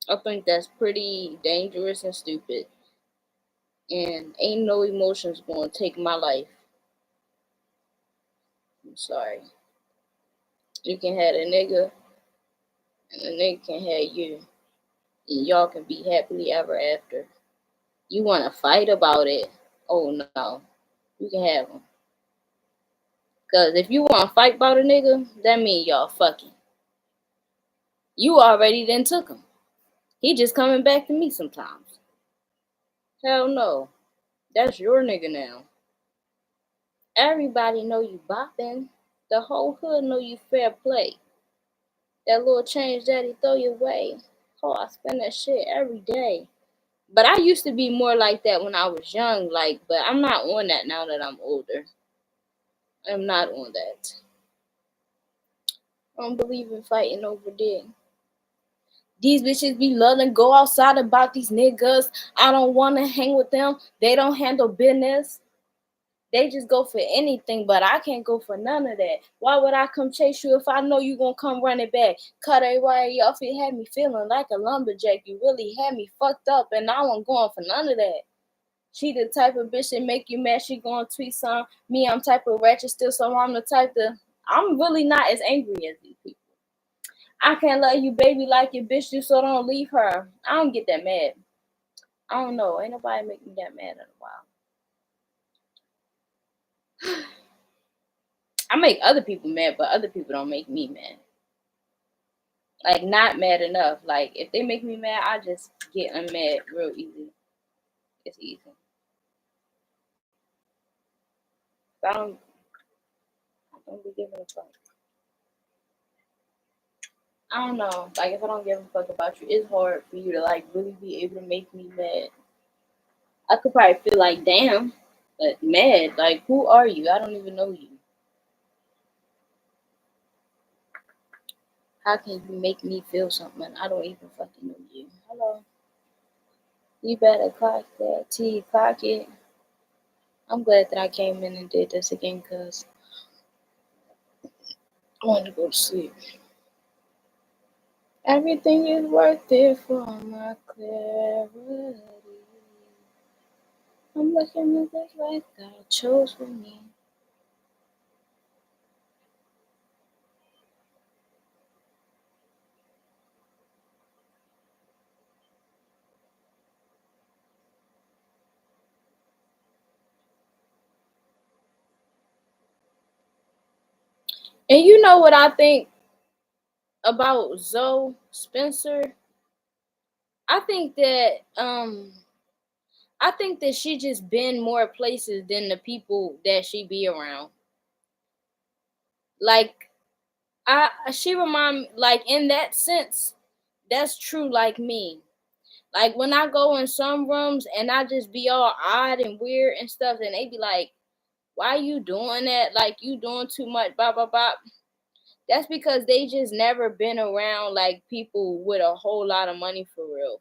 I think that's pretty dangerous and stupid. And ain't no emotions gonna take my life. I'm sorry. You can have a nigga, and the nigga can have you. And y'all can be happily ever after. You wanna fight about it? Oh no. You can have him. Cause if you wanna fight about a nigga, that mean y'all fucking. You already then took him. He just coming back to me sometimes. Hell no. That's your nigga now. Everybody know you bopping. The whole hood know you fair play. That little change that he throw your way. Oh, I spend that shit every day. But I used to be more like that when I was young, like, but I'm not on that now that I'm older. I'm not on that. I don't believe in fighting over there. These bitches be loving go outside about these niggas. I don't want to hang with them. They don't handle business. They just go for anything, but I can't go for none of that. Why would I come chase you if I know you gonna come running back? Cut everybody off. It had me feeling like a lumberjack. You really had me fucked up, and I wasn't going for none of that. She the type of bitch that make you mad. She gonna tweet some. Me, I'm type of ratchet still, so I'm the type to. I'm really not as angry as these people. I can't love you, baby, like your bitch, just so don't leave her. I don't get that mad. I don't know. Ain't nobody make me that mad in a while. I make other people mad, but other people don't make me mad. Like, not mad enough. Like, if they make me mad, I just get unmad real easy. It's easy. I don't be giving a fuck. I don't know. Like, if I don't give a fuck about you, it's hard for you to like really be able to make me mad. I could probably feel like damn, but mad. Like, who are you? I don't even know you. How can you make me feel something? I don't even fucking know you. Hello. You better clock that T, clock it. I'm glad that I came in and did this again because I want to go to sleep. Everything is worth it for my clarity. I'm looking at this life God chose for me. And you know what I think about Zoe Spencer? I think that she just been more places than the people that she be around. Like, she remind, like, in that sense, that's true. Like me, like when I go in some rooms and I just be all odd and weird and stuff, and they be like, "Why you doing that? Like, you doing too much." Blah blah blah. That's because they just never been around like people with a whole lot of money for real.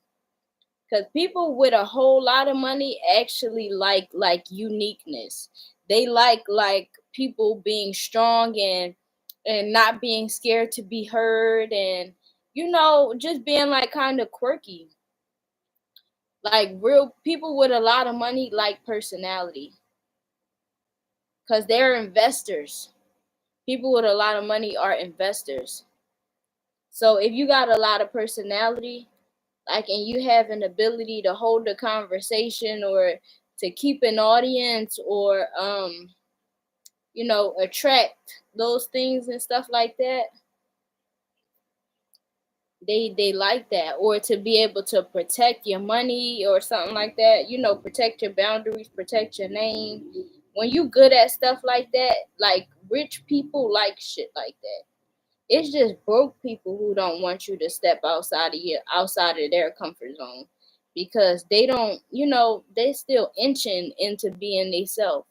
Because people with a whole lot of money actually like uniqueness. They like people being strong and not being scared to be heard, and just being like kind of quirky. Like, real people with a lot of money like personality, because they're investors. People with a lot of money are investors. So if you got a lot of personality, like, and you have an ability to hold a conversation or to keep an audience, or attract those things and stuff like that, they like that. Or to be able to protect your money or something like that, protect your boundaries, protect your name. When you good at stuff like that, like, rich people like shit like that. It's just broke people who don't want you to step outside of their comfort zone, because they don't, they still inching into being themselves.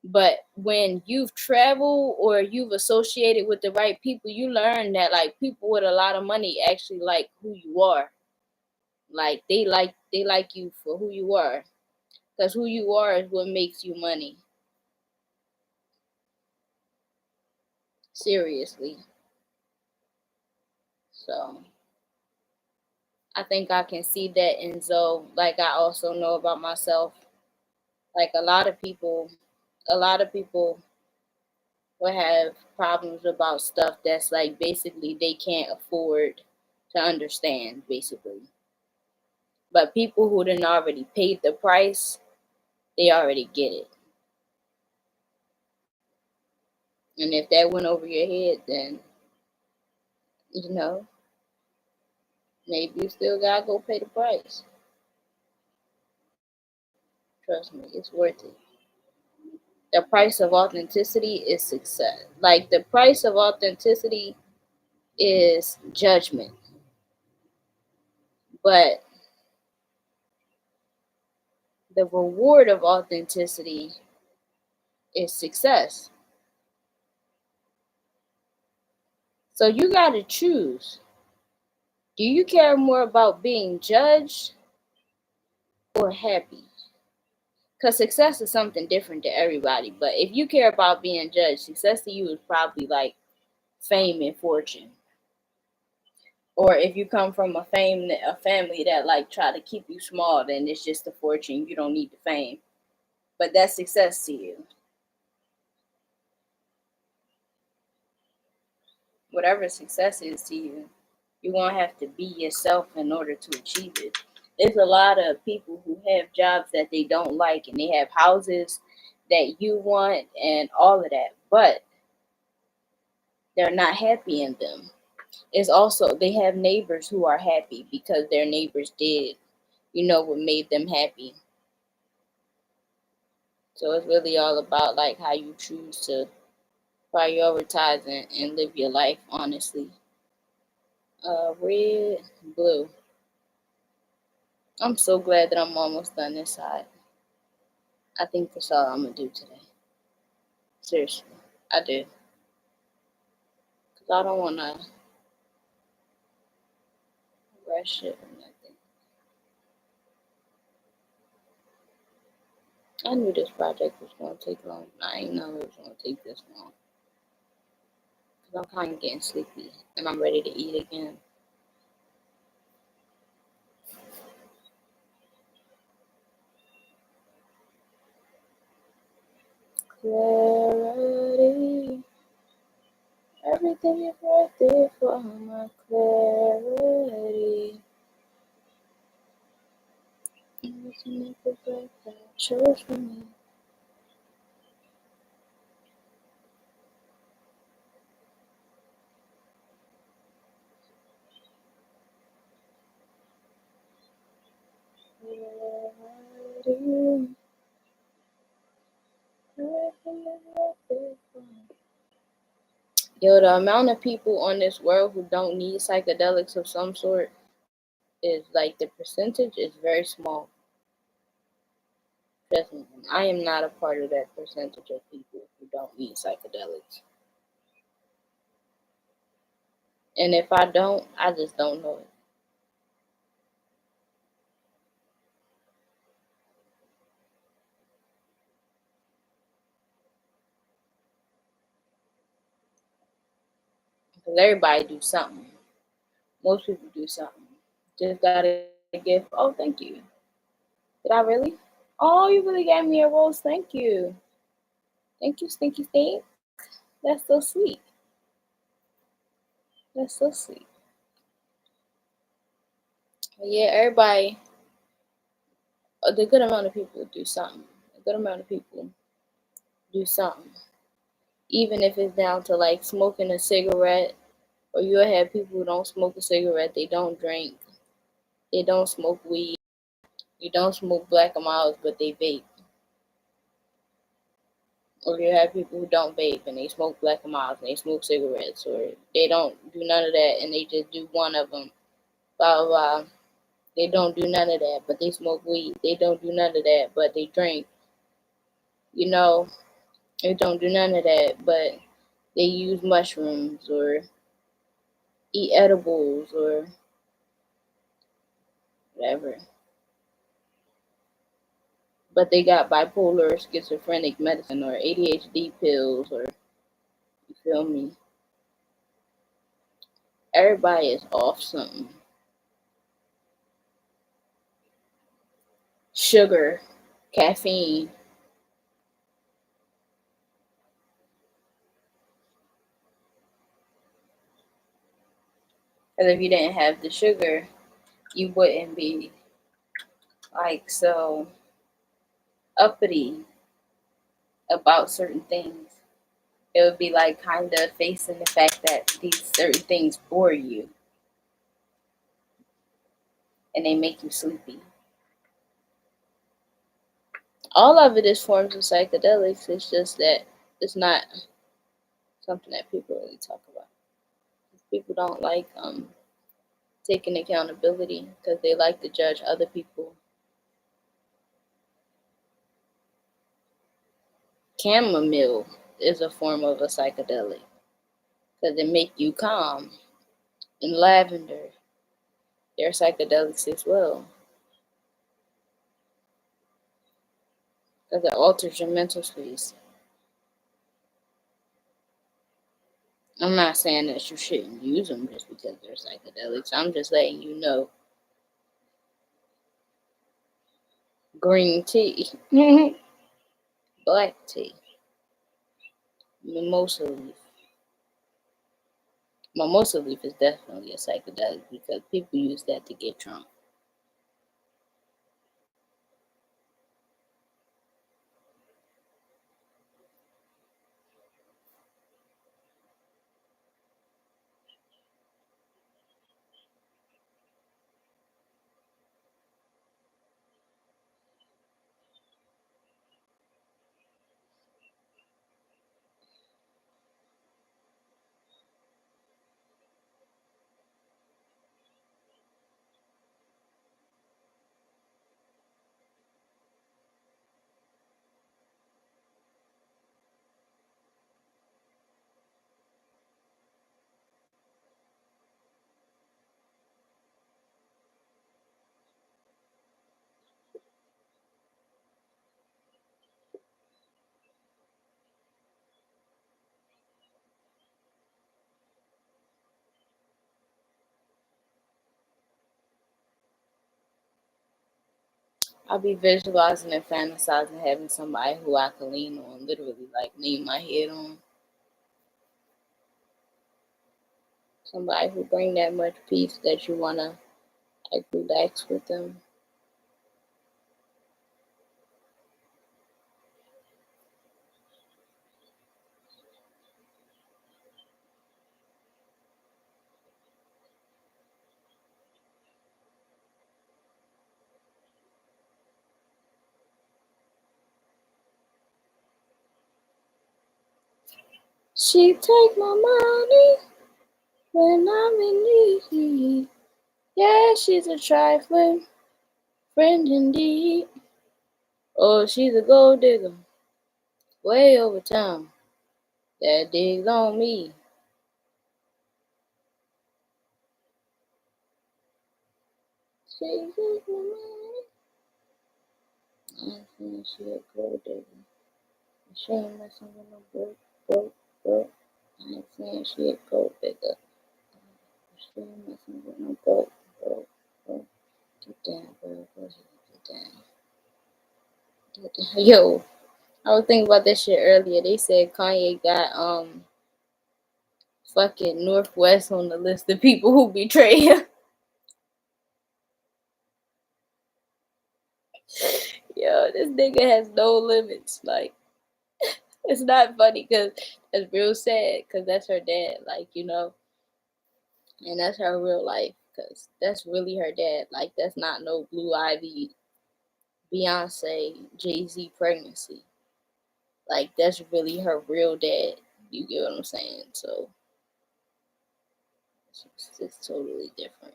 But when you've traveled or you've associated with the right people, you learn that like people with a lot of money actually like who you are. Like, they like you for who you are, because who you are is what makes you money. Seriously. So I think I can see that in Zoe. Like, I also know about myself. Like, a lot of people will have problems about stuff that's like basically they can't afford to understand, basically. But people who didn't already paid the price, they already get it. And if that went over your head, then you know maybe you still gotta go pay the price. Trust me, it's worth it. The price of authenticity is success. Like, the price of authenticity is judgment. But the reward of authenticity is success. So you got to choose. Do you care more about being judged or happy? Because success is something different to everybody. But if you care about being judged, success to you is probably like fame and fortune. Or if you come from a family that like try to keep you small, then it's just the fortune. You don't need the fame. But that's success to you. whatever success is to you, you're going to have to be yourself in order to achieve it. There's a lot of people who have jobs that they don't like, and they have houses that you want and all of that, but they're not happy in them. It's also, they have neighbors who are happy because their neighbors did, what made them happy. So it's really all about like how you choose to prioritize and live your life honestly. Red, blue. I'm so glad that I'm almost done this side. I think that's all I'm gonna do today. Seriously, I do. Cause I don't wanna rush it or nothing. I knew this project was gonna take long. I didn't know it was gonna take this long. Cause I'm kind of getting sleepy and I'm ready to eat again. Clarity. Everything is right there for my clarity. Everything is right there. Chose for me. Clarity. Everything is right there for me. Yo, the amount of people on this world who don't need psychedelics of some sort is like the percentage is very small. Trust me, I am not a part of that percentage of people who don't need psychedelics. And if I don't, I just don't know it. Because everybody do something. Most people do something. Just gotta give. Oh, thank you. Did I really? Oh, you really gave me a rose. Thank you. Thank you, Stinky Stink. That's so sweet. That's so sweet. But yeah, everybody, the good amount of people do something. A good amount of people do something. Even if it's down to like smoking a cigarette, or you'll have people who don't smoke a cigarette, they don't drink, they don't smoke weed, you don't smoke black and miles, but they vape. Or you have people who don't vape and they smoke black and miles and they smoke cigarettes, or they don't do none of that and they just do one of them. Blah blah blah. They don't do none of that, but they smoke weed. They don't do none of that, but they drink. You know, they don't do none of that, but they use mushrooms or eat edibles or whatever. But they got bipolar or schizophrenic medicine or ADHD pills or, you feel me? Everybody is off something. Sugar, caffeine. Because if you didn't have the sugar, you wouldn't be like so uppity about certain things. It would be like kind of facing the fact that these certain things bore you and they make you sleepy. All of it is forms of psychedelics. It's just that it's not something that people really talk about. People don't like taking accountability because they like to judge other people. Chamomile is a form of a psychedelic because it make you calm. And lavender, they're psychedelics as well because it alters your mental space. I'm not saying that you shouldn't use them just because they're psychedelics. I'm just letting you know. Green tea, black tea, mimosa leaf, Mimosa leaf is definitely a psychedelic because people use that to get drunk. I'll be visualizing and fantasizing having somebody who I can lean on, literally like lean my head on. Somebody who bring that much peace that you wanna like relax with them. She take my money when I'm in need. Yeah, she's a trifling friend indeed. Oh, she's a gold digger, way over town. That digs on me. She take my money. I think she a gold digger. She ain't messing with no broke. I ain't saying she a gold digger. She ain't messing with no broke. Get down, bro. Get down. Get down. Yo, I was thinking about that shit earlier. They said Kanye got fucking Northwest on the list of people who betray him. Yo, this nigga has no limits. Like, it's not funny because it's real sad because that's her dad. Like, and that's her real life because that's really her dad. Like, that's not no Blue Ivy, Beyonce, Jay-Z pregnancy. Like, that's really her real dad. You get what I'm saying? So it's totally different.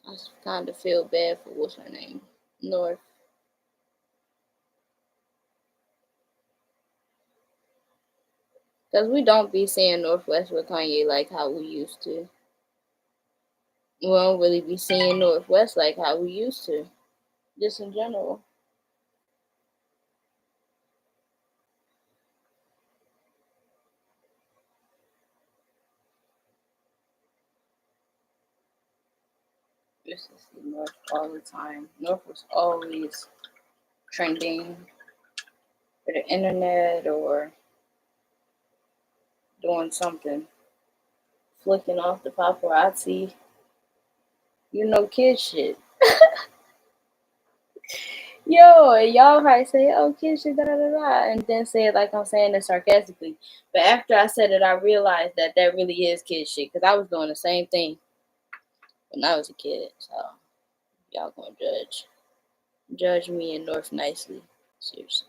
I kind of feel bad for what's her name, North, because we don't be seeing Northwest with Kanye like how we used to. We don't really be seeing Northwest like how we used to, just in general. Used to see North all the time. North was always trending for the internet or doing something, flicking off the paparazzi, kid shit. Yo, and y'all probably say, "Oh, kid shit, da da da da," and then say it like I'm saying it sarcastically. But after I said it, I realized that that really is kid shit because I was doing the same thing when I was a kid. So y'all gonna judge me and North nicely. Seriously,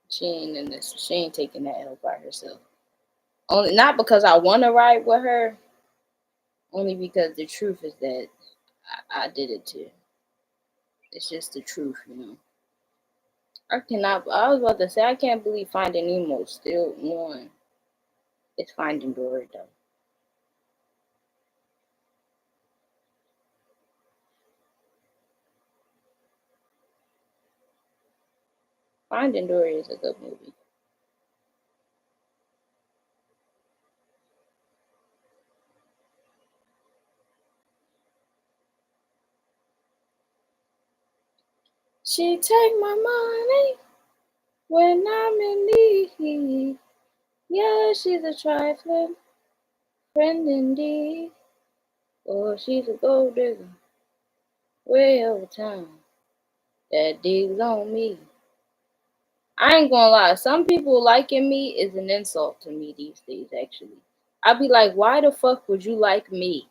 she ain't in this. She ain't taking that L by herself. Only not because I want to ride with her. Only because the truth is that I did it too. It's just the truth. I cannot. I was about to say I can't believe Finding Nemo still won. It's Finding Dory though. Finding Dory is a good movie. She take my money when I'm in need. Yeah, she's a trifling friend indeed. Oh, she's a gold digger way over town that digs on me. I ain't gonna lie, some people liking me is an insult to me these days, actually. I'd be like, why the fuck would you like me?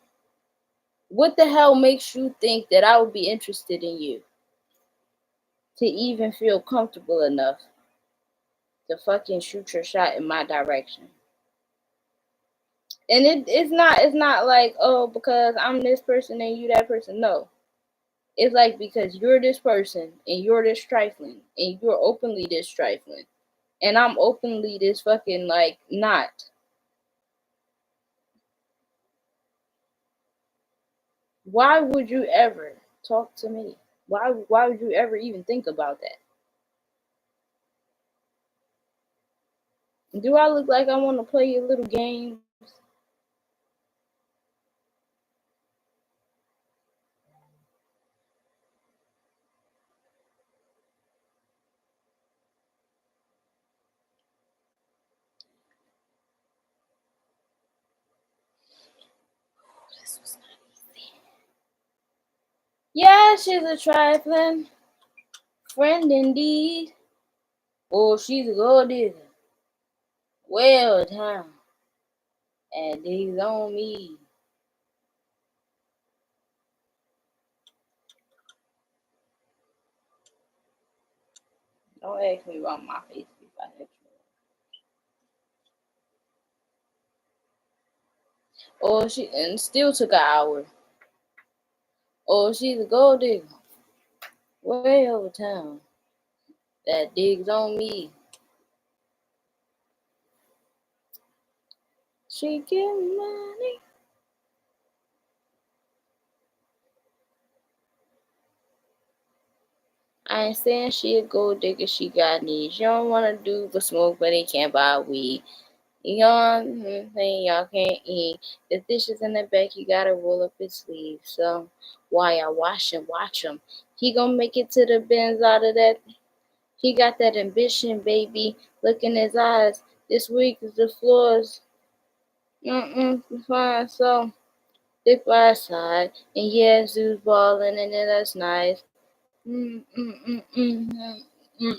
What the hell makes you think that I would be interested in you to even feel comfortable enough to fucking shoot your shot in my direction? And it's not like, oh, because I'm this person and you that person. No. It's like because you're this person and you're this trifling and you're openly this trifling and I'm openly this fucking like not. Why would you ever talk to me? Why would you ever even think about that? Do I look like I want to play your little games? This was not easy. Yeah, she's a trifling friend indeed. Oh, she's a gold digger. Well, time and these on me. Don't ask me about my face if I have. Oh, she and still took an hour. Oh, she's a gold digger way over town that digs on me. She give money. I ain't saying she a gold digger, she got needs. You don't wanna do the smoke, but they can't buy weed. You know saying y'all can't eat. The dishes in the back, you gotta roll up his sleeve. So why I watch him. He gonna make it to the bins out of that. He got that ambition, baby. Look in his eyes. This week is the floors. Fine. So stick by his side. And yeah, Zoo's balling, and then that's nice.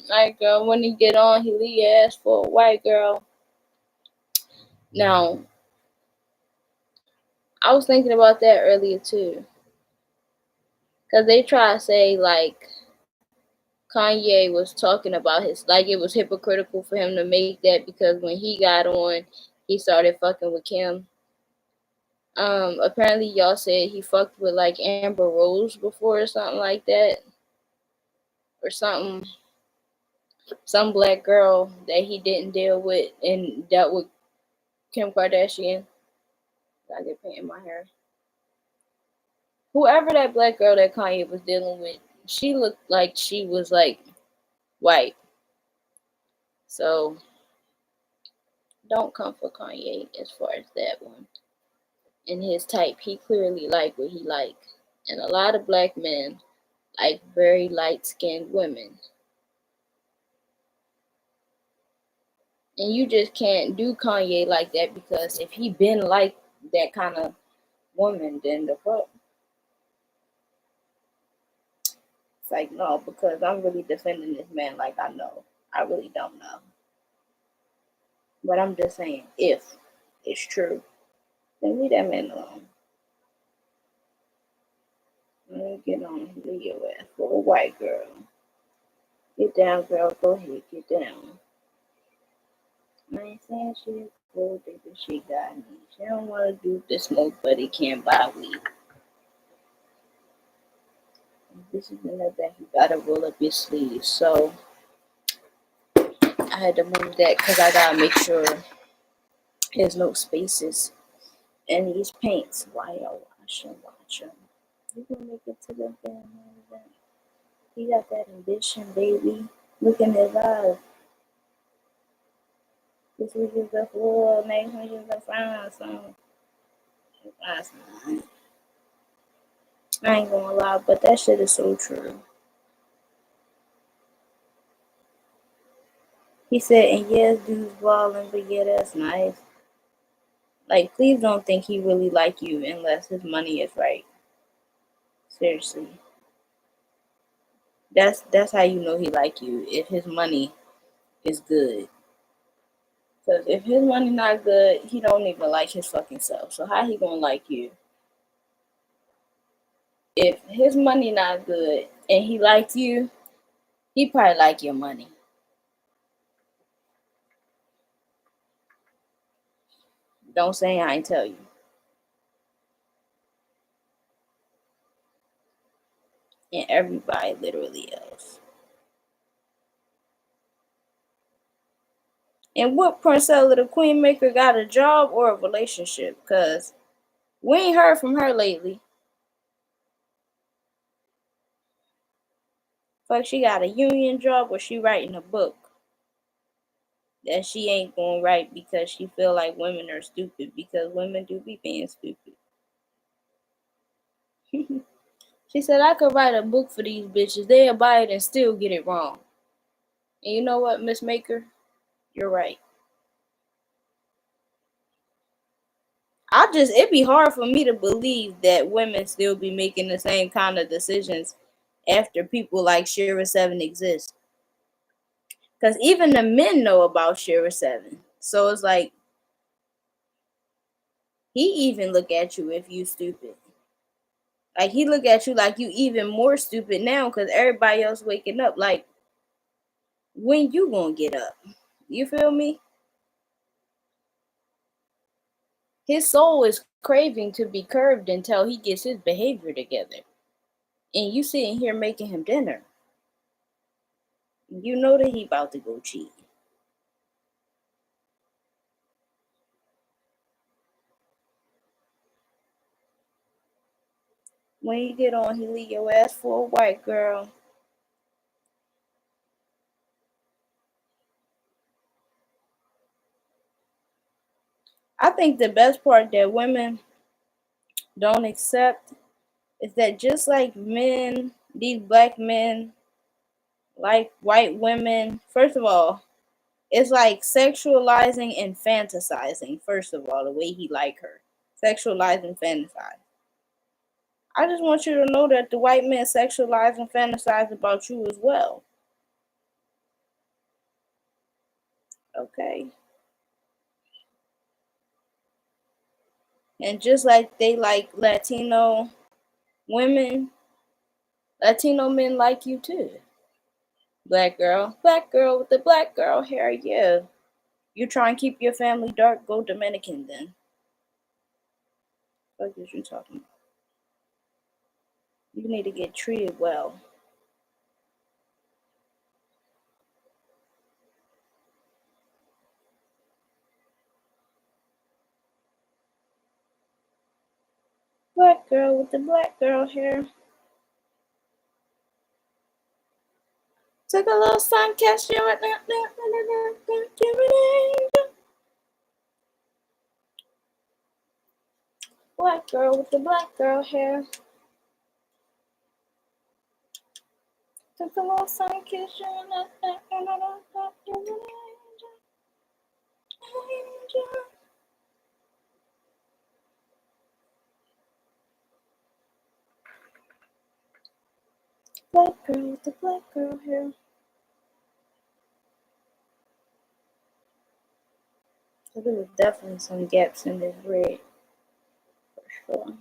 Like when he get on, he leave your ass for a white girl. Now, I was thinking about that earlier too, cause they try to say like Kanye was talking about his like it was hypocritical for him to make that because when he got on, he started fucking with Kim. Apparently y'all said he fucked with like Amber Rose before or something like that, or something. Some black girl that he didn't deal with and dealt with Kim Kardashian. I get paint in my hair. Whoever that black girl that Kanye was dealing with, she looked like she was like white. So don't come for Kanye as far as that one. And his type, he clearly like what he like. And a lot of black men like very light skinned women. And you just can't do Kanye like that because if he been like that kind of woman, then the fuck. It's like no, because I'm really defending this man like I know. I really don't know. But I'm just saying if it's true, then leave that man alone. Let me get on leave your ass for a white girl. Get down, girl, go ahead, get down. I ain't saying she cool because she got me. She don't wanna do the smoke but it can't buy weed. This is in the back, you gotta roll up your sleeves. So I had to move that because I gotta make sure there's no spaces in these paints. Why y'all watch them. You gonna make it to the band. He got that ambition, baby. Look in his eyes. This week is the floor, next week is the final song. I ain't gonna lie, but that shit is so true. He said, and yes, dude's balling, but yeah, that's nice. Like, please don't think he really like you unless his money is right. Seriously. That's how you know he like you, if his money is good. Because if his money not good, he don't even like his fucking self. So how he gonna like you? If his money not good and he like you, he probably like your money. Don't say I ain't tell you. And everybody literally else. And what Princella the Queen Maker got a job or a relationship? Cause we ain't heard from her lately. Fuck, she got a union job or she writing a book that she ain't gonna write because she feel like women are stupid because women do be being stupid. She said I could write a book for these bitches. They'll buy it and still get it wrong. And you know what, Miss Maker? You're right. It'd be hard for me to believe that women still be making the same kind of decisions after people like Shira 7 exist. Because even the men know about Shira 7. So it's like, he even look at you if you stupid. Like, he look at you like you even more stupid now because everybody else waking up. Like, when you gonna get up? You feel me? His soul is craving to be curbed until he gets his behavior together. And you sitting here making him dinner. You know that he about to go cheat. When you get on, he leave your ass for a white girl. I think the best part that women don't accept is that just like men, these black men like white women, first of all, it's like sexualizing and fantasizing, first of all, the way he like her. Sexualize and fantasize. I just want you to know that the white men sexualize and fantasize about you as well. Okay? And just like they like Latino women, Latino men like you too. Black girl with the black girl hair, yeah. You try and keep your family dark, go Dominican then. What is you talking about? You need to get treated well. Black girl with the black girl hair. Took a little sun, catch you at that. Black girl with the black girl hair. Took a little sun, kiss you and that. Black girl with the black girl hair. So there was definitely some gaps in this red, for sure.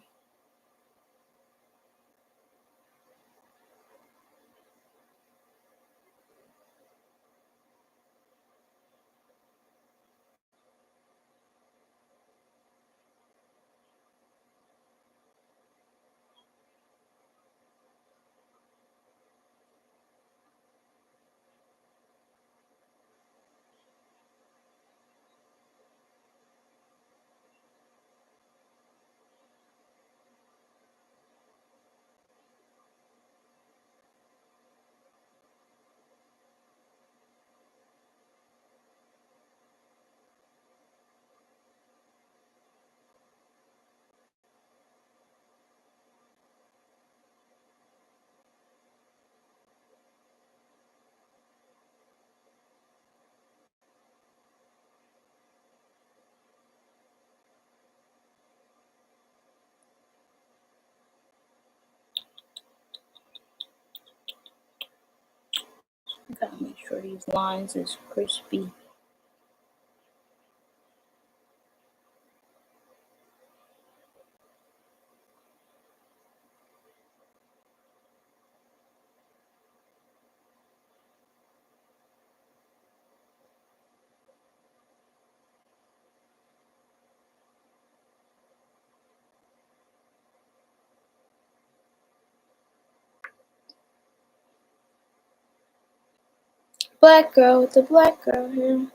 sure these lines is crispy. Black girl with the black girl hair.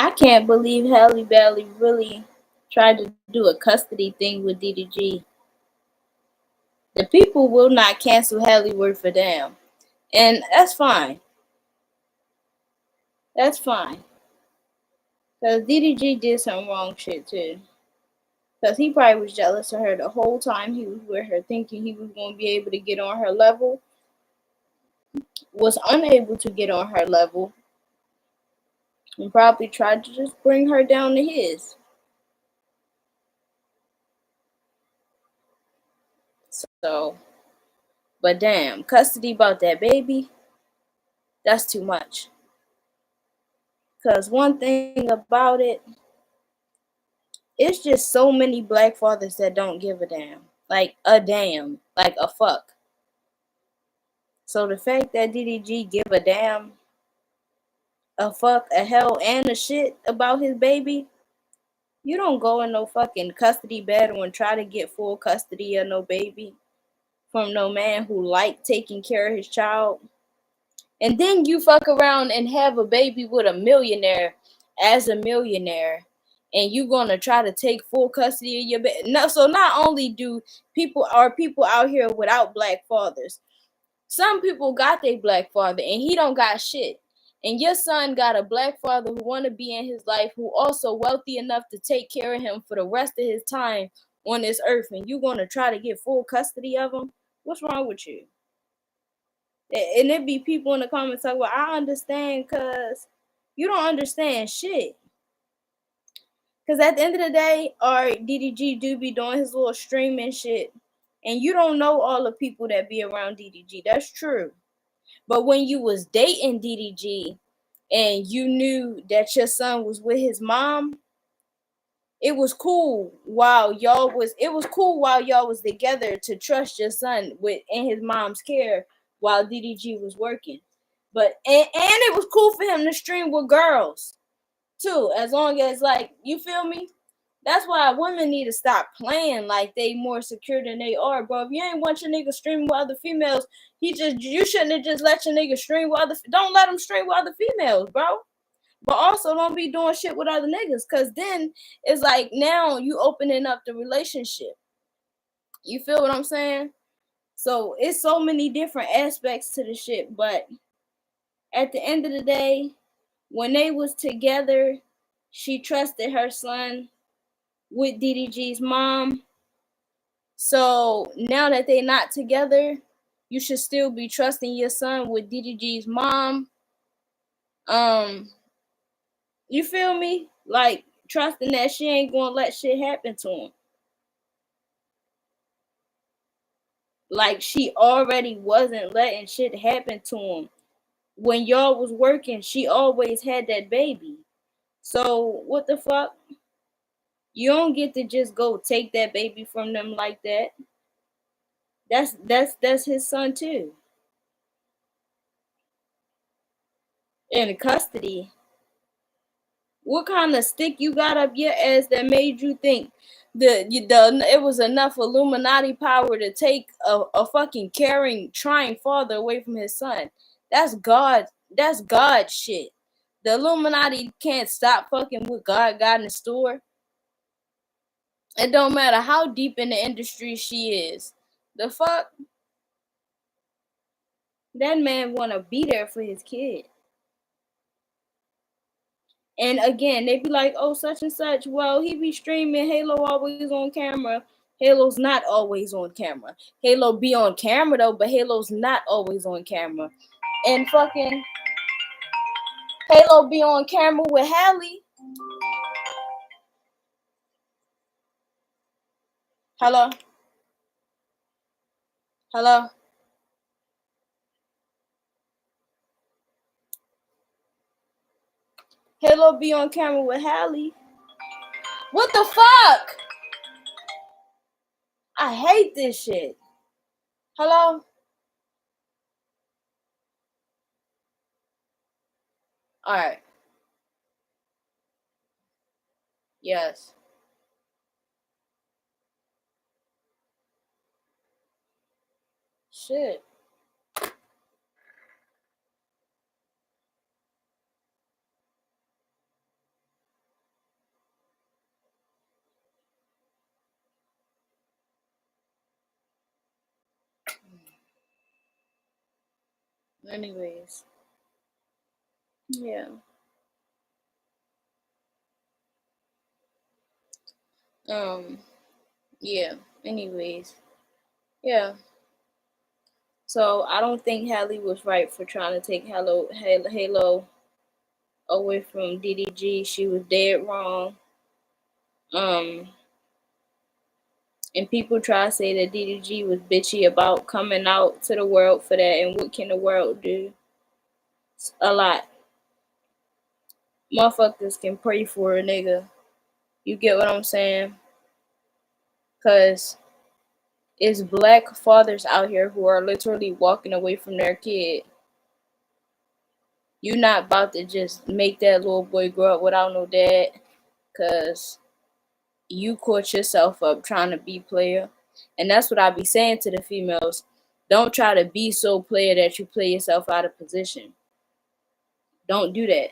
I can't believe Halle Bailey really tried to do a custody thing with DDG. The people will not cancel Halle worth a damn. And that's fine. That's fine. Because DDG did some wrong shit too. Because he probably was jealous of her the whole time he was with her, thinking he was going to be able to get on her level. Was unable to get on her level. And probably tried to just bring her down to his. So, but damn, custody about that baby, that's too much. Because one thing about it, it's just so many black fathers that don't give a damn. Like a damn. Like a fuck. So the fact that DDG give a damn, a fuck, a hell, and a shit about his baby, you don't go in no fucking custody battle and try to get full custody of no baby from no man who like taking care of his child. And then you fuck around and have a baby with a millionaire as a millionaire. And you gonna try to take full custody of your baby. No, so not only do people out here without black fathers. Some people got their black father and he don't got shit. And your son got a black father who wanna be in his life, who also wealthy enough to take care of him for the rest of his time on this earth, and you gonna try to get full custody of him? What's wrong with you? And it be people in the comments like, well, I understand, cause you don't understand shit. Cause at the end of the day, our DDG do be doing his little streaming shit. And you don't know all the people that be around DDG. That's true. But when you was dating DDG and you knew that your son was with his mom, it was cool while y'all was together to trust your son with in his mom's care while DDG was working. But and it was cool for him to stream with girls too, as long as, like, you feel me? That's why women need to stop playing like they more secure than they are, bro. If you ain't want your nigga streaming with other females, you shouldn't have just let your nigga stream with don't let him stream with other females, bro. But also don't be doing shit with other niggas, cause then it's like now you opening up the relationship. You feel what I'm saying? So it's so many different aspects to the shit, but at the end of the day, when they was together, she trusted her son with DDG's mom. So now that they not together, you should still be trusting your son with DDG's mom. You feel me? Like, trusting that she ain't gonna let shit happen to him. Like, she already wasn't letting shit happen to him. When y'all was working, she always had that baby. So what the fuck? You don't get to just go take that baby from them like that. That's his son too. In custody. What kind of stick you got up your ass that made you think it was enough Illuminati power to take a fucking caring, trying father away from his son? That's God. That's God shit. The Illuminati can't stop fucking with God got in store. It don't matter how deep in the industry she is. The fuck? That man wanna be there for his kid. And again, they be like, oh, such and such. Well, he be streaming. Halo always on camera. Halo's not always on camera. Halo be on camera though, but Halo's not always on camera. And fucking Halo be on camera with Hallie. Hello? Hello? Halo be on camera with Hallie. What the fuck? I hate this shit. Hello? Alright. Yes. Shit. Anyways. Yeah. Yeah. Anyways. Yeah. So I don't think Hallie was right for trying to take Halo away from DDG. She was dead wrong. And people try to say that DDG was bitchy about coming out to the world for that. And what can the world do? A lot. Motherfuckers can pray for a nigga. You get what I'm saying? Because it's black fathers out here who are literally walking away from their kid. You're not about to just make that little boy grow up without no dad. Because you caught yourself up trying to be player. And that's what I be saying to the females. Don't try to be so player that you play yourself out of position. Don't do that.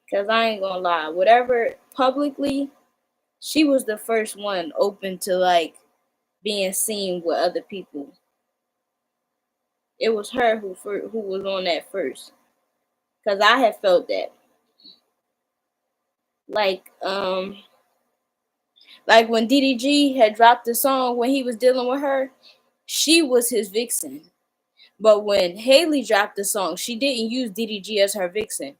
Because I ain't gonna lie. Whatever, publicly, she was the first one open to like being seen with other people. It was her who was on that first. Because I had felt that. Like when DDG had dropped the song when he was dealing with her, she was his vixen. But when Haley dropped the song, she didn't use DDG as her vixen.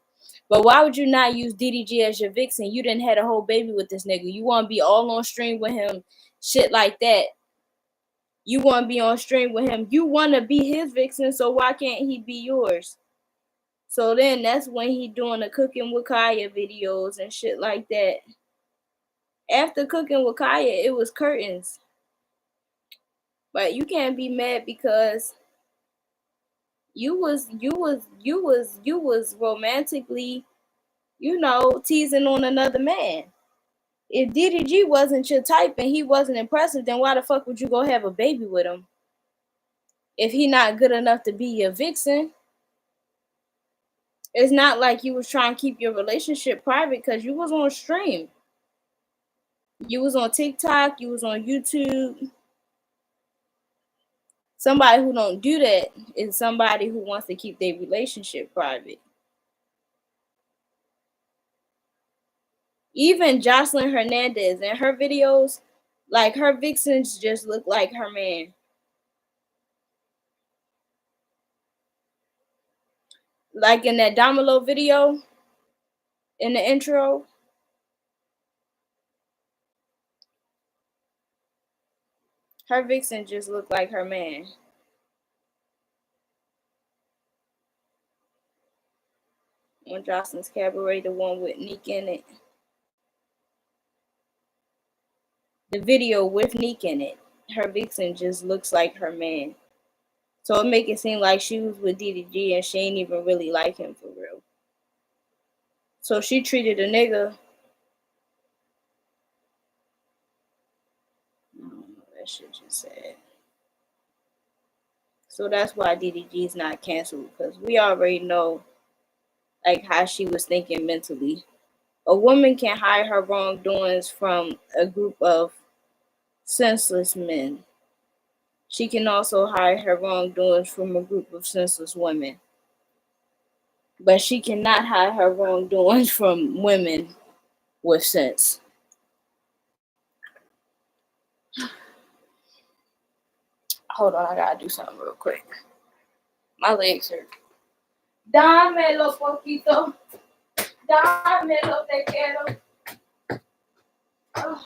But why would you not use DDG as your vixen? You didn't had a whole baby with this nigga. You want to be all on stream with him, shit like that. You want to be on stream with him. You want to be his vixen, so why can't he be yours? So then that's when he doing the cooking with Kaya videos and shit like that. After cooking with Kaya, it was curtains. But you can't be mad because you was romantically, teasing on another man. If DDG wasn't your type and he wasn't impressive, then why the fuck would you go have a baby with him? If he not good enough to be your vixen, it's not like you was trying to keep your relationship private because you was on stream. You was on TikTok, you was on YouTube. Somebody who don't do that is somebody who wants to keep their relationship private. Even Jocelyn Hernandez in her videos, like her vixens just look like her man. Like in that Domino video, in the intro, her vixen just look like her man. On Jocelyn's Cabaret, the one with Neek in it. The video with Neek in it, her vixen just looks like her man. So it make it seem like she was with DDG and she ain't even really like him for real. So she treated a nigga. I don't know, that shit just sad. So that's why DDG's not canceled, because we already know like how she was thinking mentally. A woman can hide her wrongdoings from a group of senseless men. She can also hide her wrongdoings from a group of senseless women. But she cannot hide her wrongdoings from women with sense. Hold on, I gotta do something real quick. My legs hurt. Dámelo poquito. Dámelo te quiero. Oh.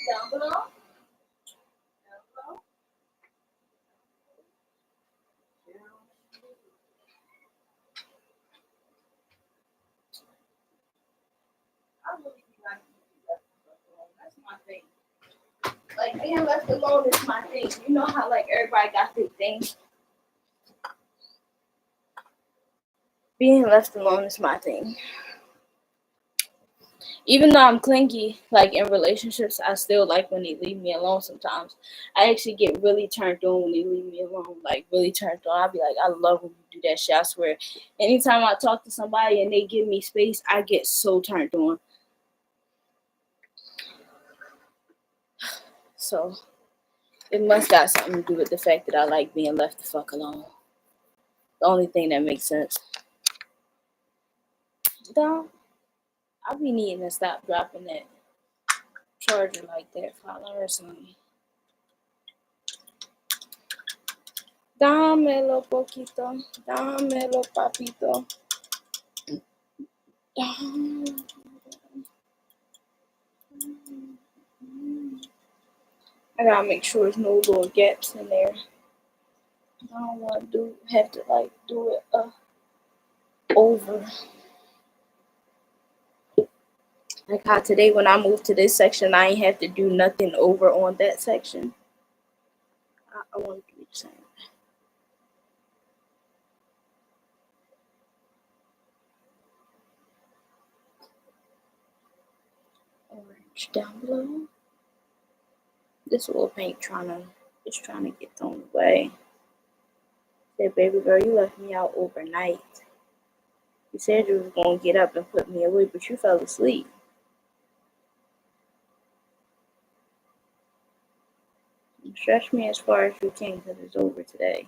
Down below. Down below. I really like to be left alone. That's my thing. Like being left alone is my thing. You know how like everybody got their thing. Being left alone is my thing. Even though I'm clingy, like in relationships, I still like when they leave me alone sometimes. I actually get really turned on when they leave me alone, like really turned on. I'll be like, I love when you do that shit. I swear. Anytime I talk to somebody and they give me space, I get so turned on. So it must got something to do with the fact that I like being left the fuck alone. The only thing that makes sense. Though, I be needing to stop dropping that charger like that if I learn something. Dámelo poquito, dámelo papito. I gotta make sure there's no little gaps in there. I don't want to have to like do it over. Like how today when I moved to this section, I ain't have to do nothing over on that section. I want to do the same. Orange down below. This little paint trying to get thrown away. Said, baby girl, you left me out overnight. You said you was gonna get up and put me away, but you fell asleep. Stretch me as far as you can because it's over today.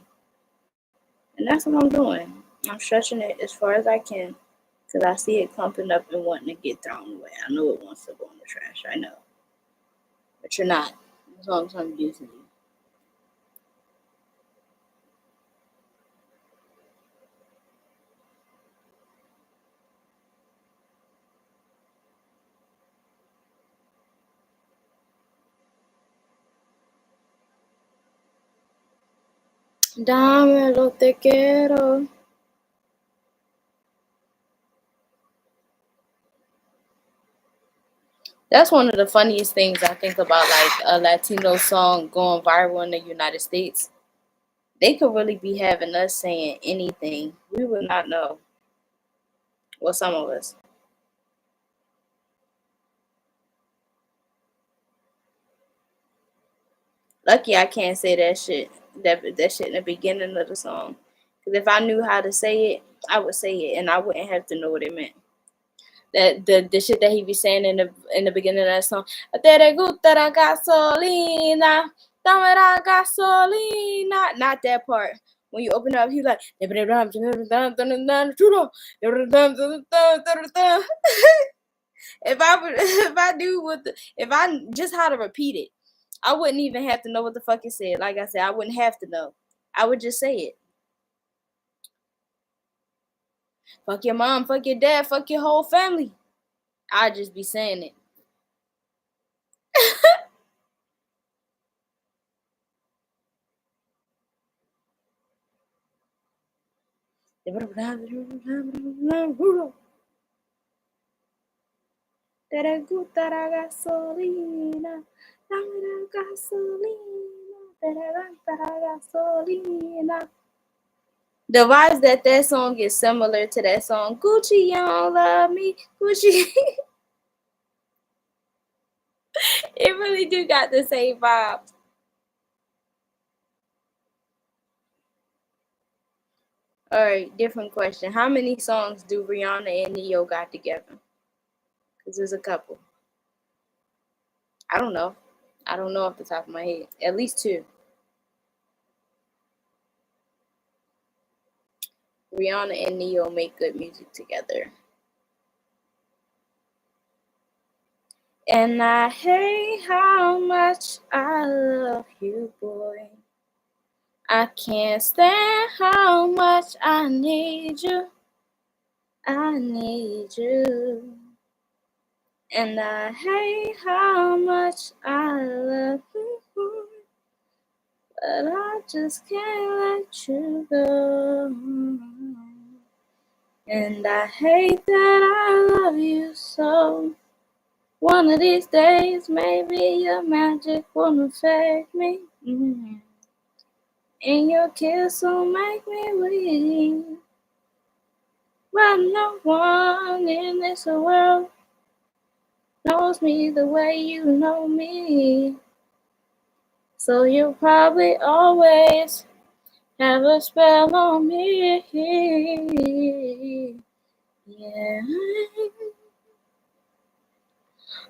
And that's what I'm doing. I'm stretching it as far as I can because I see it clumping up and wanting to get thrown away. I know it wants to go in the trash. I know. But you're not. As long as I'm using you. Dámelo te quiero. That's one of the funniest things I think about, like a Latino song going viral in the United States. They could really be having us saying anything. We would not know. Well, some of us. Lucky I can't say that shit. That shit in the beginning of the song. Because if I knew how to say it, I would say it, and I wouldn't have to know what it meant. That the shit that he be saying in the beginning of that song. Te gusta la gasolina, dame la gasolina. Not that part. When you open up, he's like, if I knew if I just how to repeat it, I wouldn't even have to know what the fuck it said. Like I said, I wouldn't have to know. I would just say it. Fuck your mom, fuck your dad, fuck your whole family. I'd just be saying it. Te gusta la gasolina, dame la gasolina, te gusta la gasolina. The vibes that song is similar to that song, Gucci, you don't love me, Gucci. It really do got the same vibes. Alright, different question. How many songs do Rihanna and Neo got together? Because there's a couple. I don't know. I don't know off the top of my head. At least two. Rihanna and Neo make good music together. And I hate how much I love you, boy. I can't stand how much I need you. I need you. And I hate how much I love you, but I just can't let you go. And I hate that I love you so. One of these days, maybe your magic won't affect me. And your kiss will make me weak. But no one in this world knows me the way you know me. So you'll probably always have a spell on me. Yeah.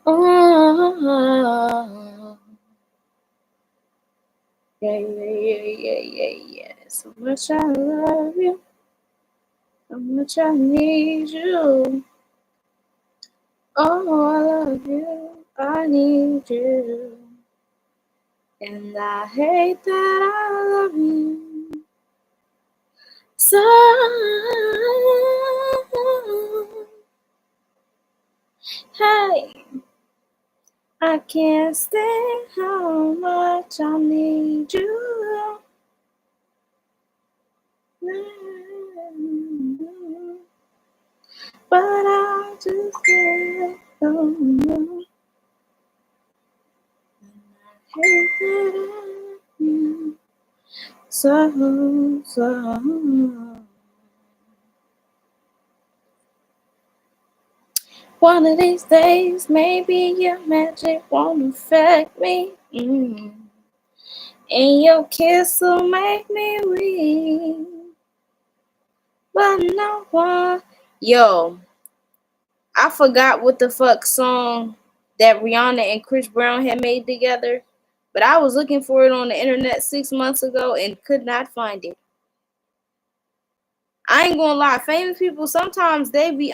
Oh. Yeah. So much I love you. So much I need you. Oh, I love you. I need you. And I hate that I love you. So, hey, I can't stand how much I need you. But I just can't go. I hate that I love you. So. One of these days, maybe your magic won't affect me. And your kiss will make me weak. But no one. Yo, I forgot what the fuck song that Rihanna and Chris Brown had made together. But I was looking for it on the internet 6 months ago and could not find it. I ain't gonna lie, famous people sometimes they be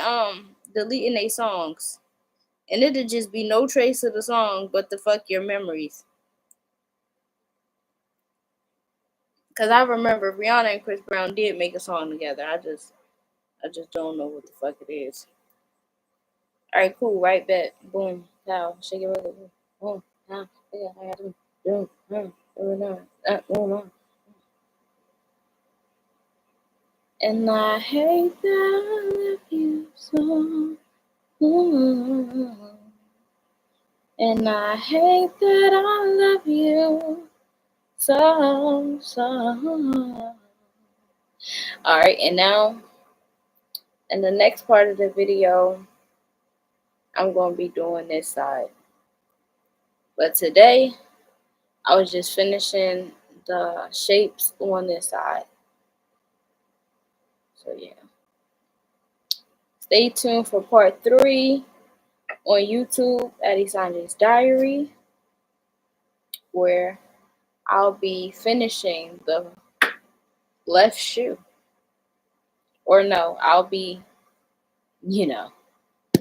deleting their songs. And it'll just be no trace of the song but the fuck your memories. Cause I remember Rihanna and Chris Brown did make a song together. I just don't know what the fuck it is. Alright, cool, right back. Boom, pow, shake it, roll it, boom, pow, yeah, I got to do, and I hate that I love you so. And I hate that I love you so. Alright, and now in the next part of the video, I'm going to be doing this side. But today, I was just finishing the shapes on this side. So yeah. Stay tuned for part 3 on YouTube at Esenje's Diary, where I'll be finishing the left shoe. Or no, I'll be,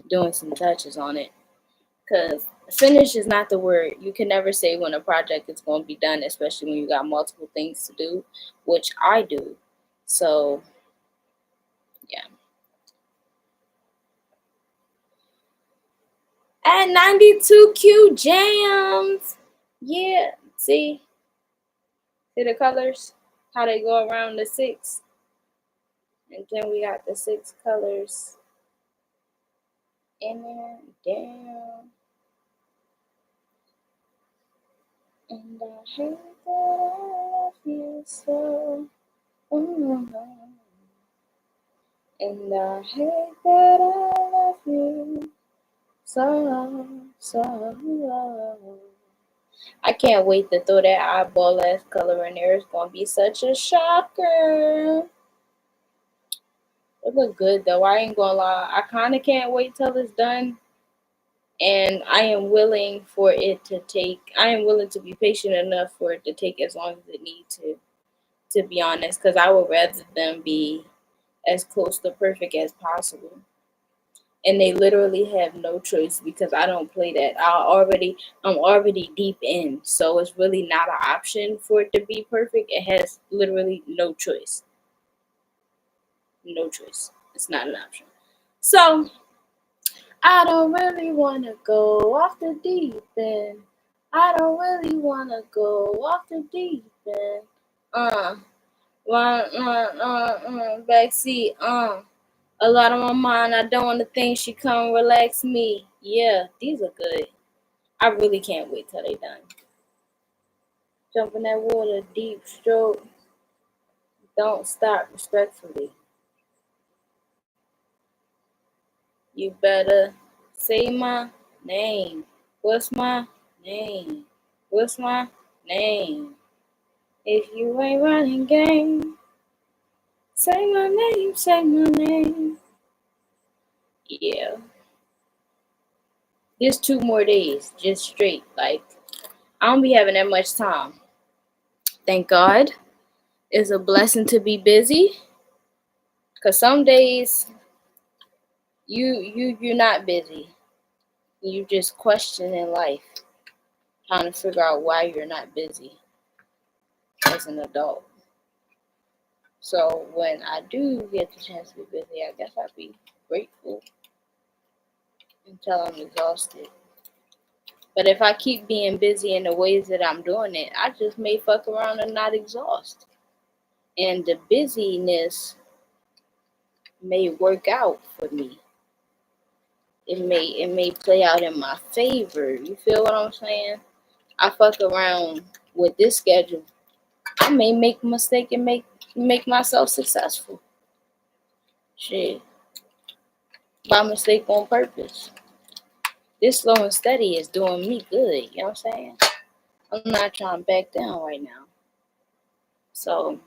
doing some touches on it. Because finish is not the word. You can never say when a project is going to be done, especially when you got multiple things to do, which I do. So, yeah. At 92Q Jams. Yeah. See the colors? How they go around the 6. And then we got the 6 colors in there. Down. And I hate that I love you so. And I hate that I love you so. I can't wait to throw that eyeball ass color in there. It's gonna be such a shocker. It look good though. I ain't gonna lie. I kind of can't wait till it's done, and I am willing for it to take. I am willing to be patient enough for it to take as long as it needs to. To be honest, because I would rather them be as close to perfect as possible. And they literally have no choice because I don't play that. I'm already deep in, so it's really not an option for it to be perfect. It has literally no choice. No choice. It's not an option. So I don't really wanna go off the deep end. I don't really wanna go off the deep end. Uh, backseat. A lot on my mind. I don't want to think she come relax me. Yeah, these are good. I really can't wait till they done. Jump in that water, deep stroke. Don't stop respectfully. You better say my name. What's my name? What's my name? If you ain't running game, say my name, say my name. Yeah. Just 2 more days, just straight. Like, I don't be having that much time. Thank God. It's a blessing to be busy. Cause some days you're not busy. You just questioning life, trying to figure out why you're not busy as an adult. So when I do get the chance to be busy, I guess I'd be grateful until I'm exhausted. But if I keep being busy in the ways that I'm doing it, I just may fuck around and not exhaust. And the busyness may work out for me. It may play out in my favor. You feel what I'm saying? I fuck around with this schedule. I may make a mistake and make myself successful. Shit. By mistake on purpose. This slow and steady is doing me good, you know what I'm saying? I'm not trying to back down right now. So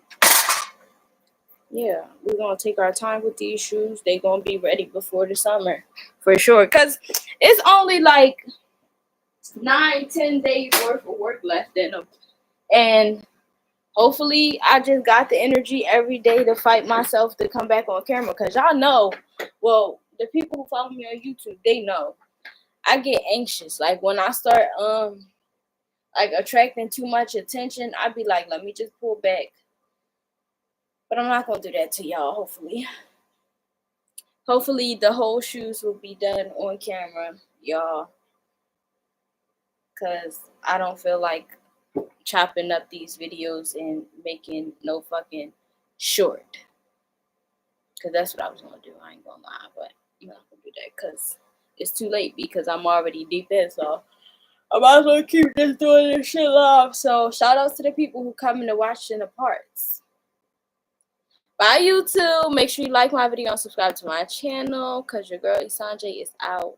yeah, we're gonna take our time with these shoes. They gonna be ready before the summer. For sure. Cause it's only like 9-10 days worth of work left in them. And hopefully I just got the energy every day to fight myself to come back on camera. Cause y'all know, well, the people who follow me on YouTube, they know. I get anxious. Like when I start like attracting too much attention, I'd be like, let me just pull back. But I'm not gonna do that to y'all, hopefully. Hopefully the whole shoes will be done on camera, y'all. Cause I don't feel like chopping up these videos and making no fucking short. Cause that's what I was gonna do. I ain't gonna lie, but I'm not gonna do that because it's too late because I'm already deep in. So I might as well keep just doing this shit live. So shout outs to the people who come in to watch in the parts. Bye YouTube. Make sure you like my video and subscribe to my channel. Cause your girl Esenje is out.